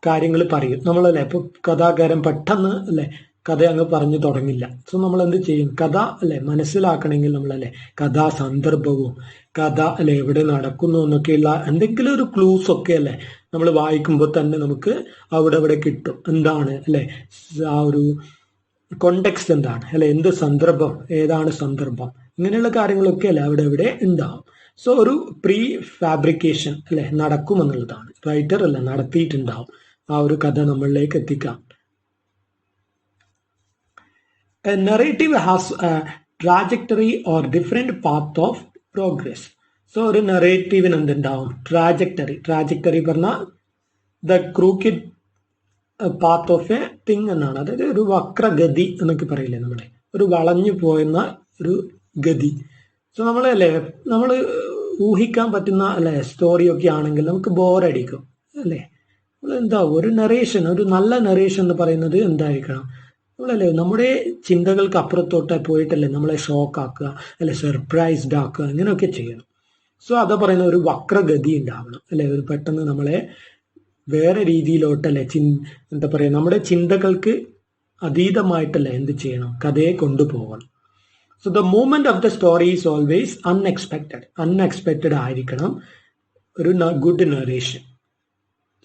കാര്യങ്ങൾ പറയും നമ്മളല്ലേ. ഇപ്പൊ കഥാകാരൻ പെട്ടെന്ന് അല്ലെ കഥ അങ്ങ് പറഞ്ഞു തുടങ്ങില്ല. സോ നമ്മൾ എന്ത് ചെയ്യും, കഥ അല്ലെ മനസ്സിലാക്കണമെങ്കിൽ നമ്മളല്ലേ കഥാ സന്ദർഭവും കഥ അല്ലെ എവിടെ നടക്കുന്നു എന്നൊക്കെയുള്ള എന്തെങ്കിലും ഒരു ക്ലൂസ് ഒക്കെ അല്ലെ നമ്മൾ വായിക്കുമ്പോൾ തന്നെ നമുക്ക് അവിടെ കിട്ടും. എന്താണ് അല്ലെ ആ ഒരു കോണ്ടെക്സ്റ്റ് എന്താണ് അല്ലെ, എന്ത് സന്ദർഭം, ഏതാണ് സന്ദർഭം, ഇങ്ങനെയുള്ള കാര്യങ്ങളൊക്കെ അല്ലെ അവിടെ ഉണ്ടാവും. സോ ഒരു പ്രീ ഫാബ്രിക്കേഷൻ അല്ലെ നടക്കുമെന്നുള്ളതാണ്. റൈറ്റർ അല്ല നടത്തിയിട്ടുണ്ടാവും ആ ഒരു കഥ നമ്മളിലേക്ക് എത്തിക്കാം. A narrative has a trajectory or different path of progress. So ഒരു നറേറ്റീവിന് എന്തുണ്ടാവും, ട്രാജക്ടറി പറഞ്ഞാൽ the crooked path of a thing എന്നാണ്. അതായത് ഒരു വക്രഗതി എന്നൊക്കെ പറയില്ലേ നമ്മളെ, ഒരു വളഞ്ഞു പോയെന്ന ഒരു ഗതി. സോ നമ്മളല്ലേ നമ്മൾ ഊഹിക്കാൻ പറ്റുന്ന അല്ലെ സ്റ്റോറിയൊക്കെ ആണെങ്കിൽ നമുക്ക് ബോറടിക്കും അല്ലേ. എന്താ ഒരു നറേഷൻ, ഒരു നല്ല നറേഷൻ എന്ന് പറയുന്നത് എന്തായിരിക്കണം, നമ്മളല്ലേ നമ്മുടെ ചിന്തകൾക്ക് അപ്പുറത്തോട്ട് പോയിട്ടല്ലേ നമ്മളെ ഷോക്ക് ആക്കുക അല്ലെ സർപ്രൈസ്ഡ് ആക്കുക, ഇങ്ങനെയൊക്കെ ചെയ്യണം. സോ അതാ പറയുന്ന ഒരു വക്രഗതി ഉണ്ടാവണം അല്ലെ, ഒരു പെട്ടെന്ന് നമ്മളെ വേറെ രീതിയിലോട്ടല്ലേ എന്താ പറയുക നമ്മുടെ ചിന്തകൾക്ക് അതീതമായിട്ടല്ലേ എന്ത് ചെയ്യണം, കഥയെ കൊണ്ടുപോകണം. So the movement of the story is always unexpected ആയിരിക്കണം ഒരു ഗുഡ് നറേഷൻ.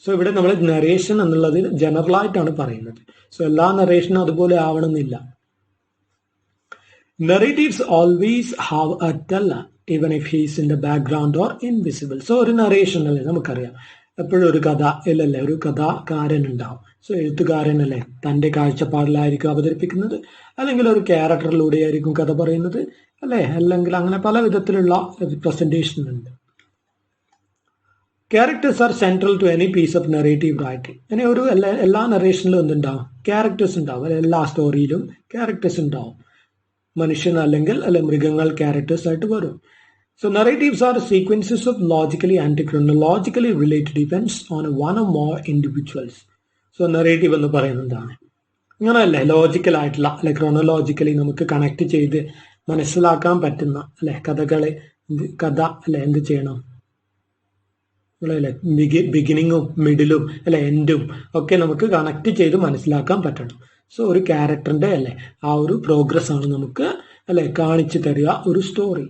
സോ ഇവിടെ നമ്മൾ നറേഷൻ എന്നുള്ളത് ജനറൽ ആയിട്ടാണ് പറയുന്നത്. സോ എല്ലാ നറേഷനും അതുപോലെ ആവണമെന്നില്ല. Narratives always have A teller even if he's in the background or invisible. So ഒരു നറേഷൻ അല്ലേ നമുക്കറിയാം എപ്പോഴും ഒരു കഥ ഇല്ലല്ലേ, ഒരു കഥാകാരൻ ഉണ്ടാവും. സോ എഴുത്തുകാരനല്ലേ തൻ്റെ കാഴ്ചപ്പാടിലായിരിക്കും അവതരിപ്പിക്കുന്നത്, അല്ലെങ്കിൽ ഒരു ക്യാരക്ടറിലൂടെ ആയിരിക്കും കഥ പറയുന്നത് അല്ലേ, അല്ലെങ്കിൽ അങ്ങനെ പല വിധത്തിലുള്ള പ്രസന്റേഷൻ ഉണ്ട്. Characters are central to any piece of narrative writing. അങ്ങനെ ഒരു എല്ലാ നറേഷനിലും എന്തുണ്ടാവും, ക്യാരക്ടേഴ്സ് ഉണ്ടാവും. എല്ലാ സ്റ്റോറിയിലും ക്യാരക്ടേഴ്സ് ഉണ്ടാവും. മനുഷ്യൻ അല്ലെങ്കിൽ മൃഗങ്ങൾ ക്യാരക്ടേഴ്സ് ആയിട്ട് വരും. So narratives are sequences of logically and chronologically related events on one or more individuals. So narrative എന്ന് പറയുന്നത് എന്താണ്, അങ്ങനെയല്ലേ ലോജിക്കൽ ആയിട്ടുള്ള അല്ലെ ക്രോണോളജിക്കലി നമുക്ക് കണക്ട് ചെയ്ത് മനസ്സിലാക്കാൻ പറ്റുന്ന അല്ലെ കഥ അല്ലെ എന്ത് ചെയ്യണം അല്ലെ ബിഗിനിങ്ങും മിഡിലും അല്ലെ എൻഡും ഒക്കെ നമുക്ക് കണക്ട് ചെയ്ത് മനസ്സിലാക്കാൻ പറ്റണം. സോ ഒരു ക്യാരക്ടറിന്റെ അല്ലെ ആ ഒരു പ്രോഗ്രസ് ആണ് നമുക്ക് അല്ലെ കാണിച്ചു തരിക ഒരു story.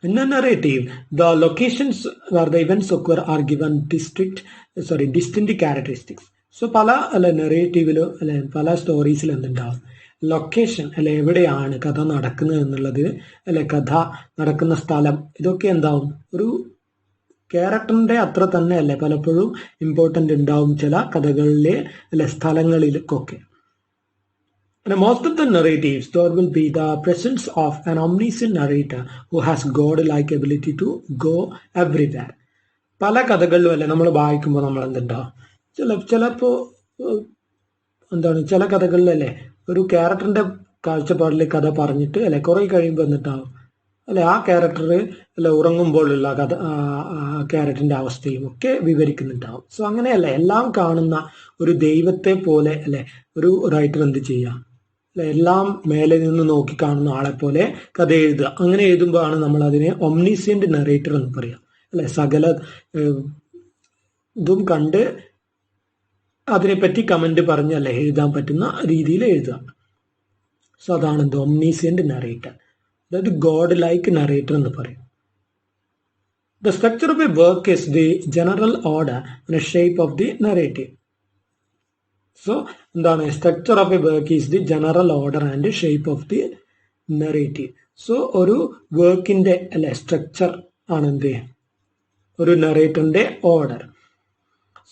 In a narrative, the locations where the events occur are given distinct characteristics. So പല നെറേറ്റീവിലോ പല സ്റ്റോറീസിലും എന്തുണ്ടാവും, ലൊക്കേഷൻ എവിടെയാണ് കഥ നടക്കുന്നത് എന്നുള്ളത് കഥ നടക്കുന്ന സ്ഥലം, ഇതൊക്കെ എന്താവും ഒരു ക്യാരക്ടറിന്റെ അത്ര തന്നെ പലപ്പോഴും ഇമ്പോർട്ടൻ്റ് ഉണ്ടാവും ചില കഥകളിലെ സ്ഥലങ്ങളിലൊക്കെ. And most of the narratives, there will be the presence of an omniscient narrator who has God-like ability to go everywhere. പല കഥകളിലും നമ്മൾ വായിക്കുമ്പോൾ നമ്മൾ എന്തുണ്ടാവും, ചിലപ്പോൾ ചില കഥകളിലല്ലേ ഒരു ക്യാരക്ടറിന്റെ കാഴ്ചപ്പാടിൽ കഥ പറഞ്ഞിട്ട് കുറെ കഴിയുമ്പോൾ എന്നിട്ടാവും ആ ക്യാരക്ടർ ഉറങ്ങുമ്പോഴുള്ള കഥ ക്യാരക്ടറിന്റെ അവസ്ഥയും ഒക്കെ വിവരിക്കുന്നുണ്ടാവും. സോ അങ്ങനെയല്ല എല്ലാം കാണുന്ന ഒരു ദൈവത്തെ പോലെ ഒരു റൈറ്റർ എന്ത് ചെയ്യാം, എല്ലാം മേലെ നിന്ന് നോക്കി കാണുന്ന ആളെ പോലെ കഥ എഴുതുക. അങ്ങനെ എഴുതുമ്പോഴാണ് നമ്മൾ അതിനെ ഒംനിസിയന്റ് നറേറ്റർ എന്ന് പറയാം സകല ഇതും കണ്ട് അതിനെപ്പറ്റി കമന്റ് പറഞ്ഞ് എഴുതാൻ പറ്റുന്ന രീതിയിൽ എഴുതുക. സോ അതാണ് ഒംനിസിയന്റ് നറേറ്റർ, അതായത് ഗോഡ് ലൈക്ക് നറേറ്റർ എന്ന് പറയും. The structure of a work is the general order and shape of the narrative. So എന്താണ് structure of a work is the general order and shape of the narrative. So ഒരു വർക്കിന്റെ അല്ലെ structure ആണ് എന്ത് ഒരു നെറേറ്ററിന്റെ order.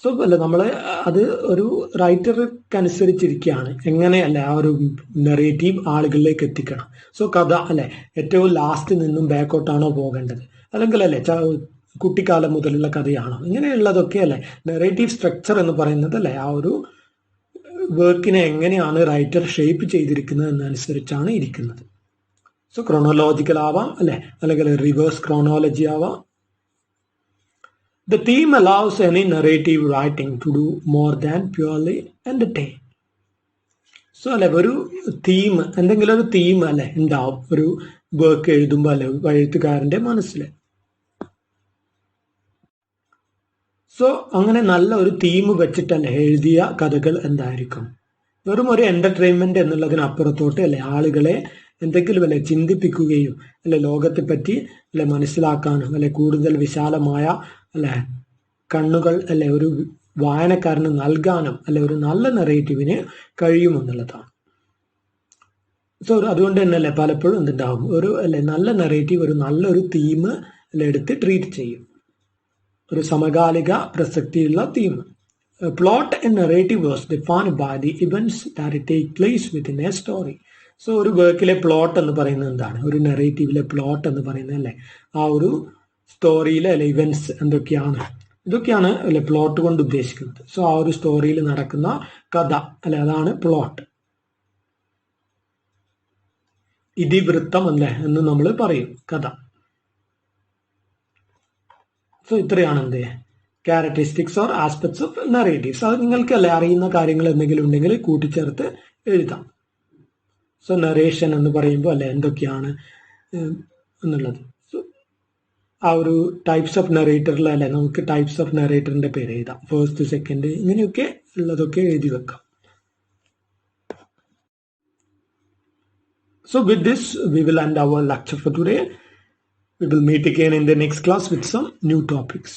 So അല്ല നമ്മൾ അത് ഒരു റൈറ്റർക്ക് അനുസരിച്ചിരിക്കുകയാണ് എങ്ങനെയല്ല ആ ഒരു നെറേറ്റീവ് ആളുകളിലേക്ക് എത്തിക്കണം. സോ കഥ അല്ലെ ഏറ്റവും ലാസ്റ്റ് നിന്നും ബാക്കോട്ടാണോ പോകേണ്ടത്, അല്ലെങ്കിൽ അല്ലെ കുട്ടിക്കാലം മുതലുള്ള കഥയാണോ, ഇങ്ങനെയുള്ളതൊക്കെ അല്ലെ നെറേറ്റീവ് സ്ട്രക്ചർ എന്ന് പറയുന്നത് അല്ലെ ആ ഒരു വർക്കിനെ എങ്ങനെയാണ് റൈറ്റർ ഷേപ്പ് ചെയ്തിരിക്കുന്നത് എന്നനുസരിച്ചാണ് ഇരിക്കുന്നത്. സോ ക്രോണോളജിക്കൽ ആവാം അല്ലെ, അല്ലെങ്കിൽ റിവേഴ്സ് ക്രോണോളജി ആവാം. The theme allows any narrative writing to do more than purely entertain. So അല്ലെ ഒരു തീം, എന്തെങ്കിലും ഒരു തീം അല്ലെ ഉണ്ടാവും ഒരു വർക്ക് എഴുതുമ്പോൾ അല്ലെ എഴുത്തുകാരന്റെ മനസ്സിൽ. സോ അങ്ങനെ നല്ല ഒരു തീം വെച്ചിട്ടല്ലേ എഴുതിയ കഥകൾ എന്തായിരിക്കും, വെറും ഒരു എന്റർടൈൻമെന്റ് എന്നുള്ളതിനപ്പുറത്തോട്ട് അല്ലെ ആളുകളെ എന്തെങ്കിലും അല്ലെ ചിന്തിപ്പിക്കുകയും അല്ലെ ലോകത്തെ പറ്റി അല്ലെ മനസ്സിലാക്കാനും അല്ലെ കൂടുതൽ വിശാലമായ അല്ലെ കണ്ണുകൾ അല്ലെ ഒരു വായനക്കാരന് നൽകാനും അല്ലെ ഒരു നല്ല നെറേറ്റീവിന് കഴിയുമെന്നുള്ളതാണ്. സോ അതുകൊണ്ട് തന്നെ അല്ലെ പലപ്പോഴും എന്തുണ്ടാവും ഒരു അല്ലെ നല്ല നെറേറ്റീവ് ഒരു നല്ലൊരു തീം അല്ലെ എടുത്ത് ട്രീറ്റ് ചെയ്യും, ഒരു സമകാലിക പ്രസക്തിയുള്ള theme. Plot a narrative was defined by the events that take place within a story. So ഒരു വർക്കിലെ പ്ലോട്ട് എന്ന് പറയുന്നത് എന്താണ്, ഒരു നെറേറ്റീവിലെ പ്ലോട്ട് എന്ന് പറയുന്നത് അല്ലെ ആ ഒരു സ്റ്റോറിയിലെ അല്ലെ ഇവന്റ്സ് എന്തൊക്കെയാണ്, ഇതൊക്കെയാണ് അല്ലെ പ്ലോട്ട് കൊണ്ട് ഉദ്ദേശിക്കുന്നത്. സോ ആ ഒരു സ്റ്റോറിയിൽ നടക്കുന്ന കഥ അല്ലെ അതാണ് പ്ലോട്ട്. ഇതിവൃത്തം അല്ലെ എന്ന് നമ്മൾ പറയും കഥ. സോ ഇത്രയാണ് എന്ത് characteristics or aspects of narratives. അത് നിങ്ങൾക്ക് അല്ലെ അറിയുന്ന കാര്യങ്ങൾ എന്തെങ്കിലും ഉണ്ടെങ്കിൽ കൂട്ടിച്ചേർത്ത് എഴുതാം. സോ നറേഷൻ എന്ന് പറയുമ്പോൾ അല്ലെ എന്തൊക്കെയാണ് എന്നുള്ളത്. സോ ആ ഒരു ടൈപ്സ് ഓഫ് നെറേറ്ററിൽ അല്ലെ നമുക്ക് ടൈപ്സ് ഓഫ് നെറേറ്ററിന്റെ പേര് എഴുതാം, ഫസ്റ്റ് സെക്കൻഡ് ഇങ്ങനെയൊക്കെ ഉള്ളതൊക്കെ എഴുതി വെക്കാം. So with this we will end our lecture for today. We will meet again in the next class with some new topics.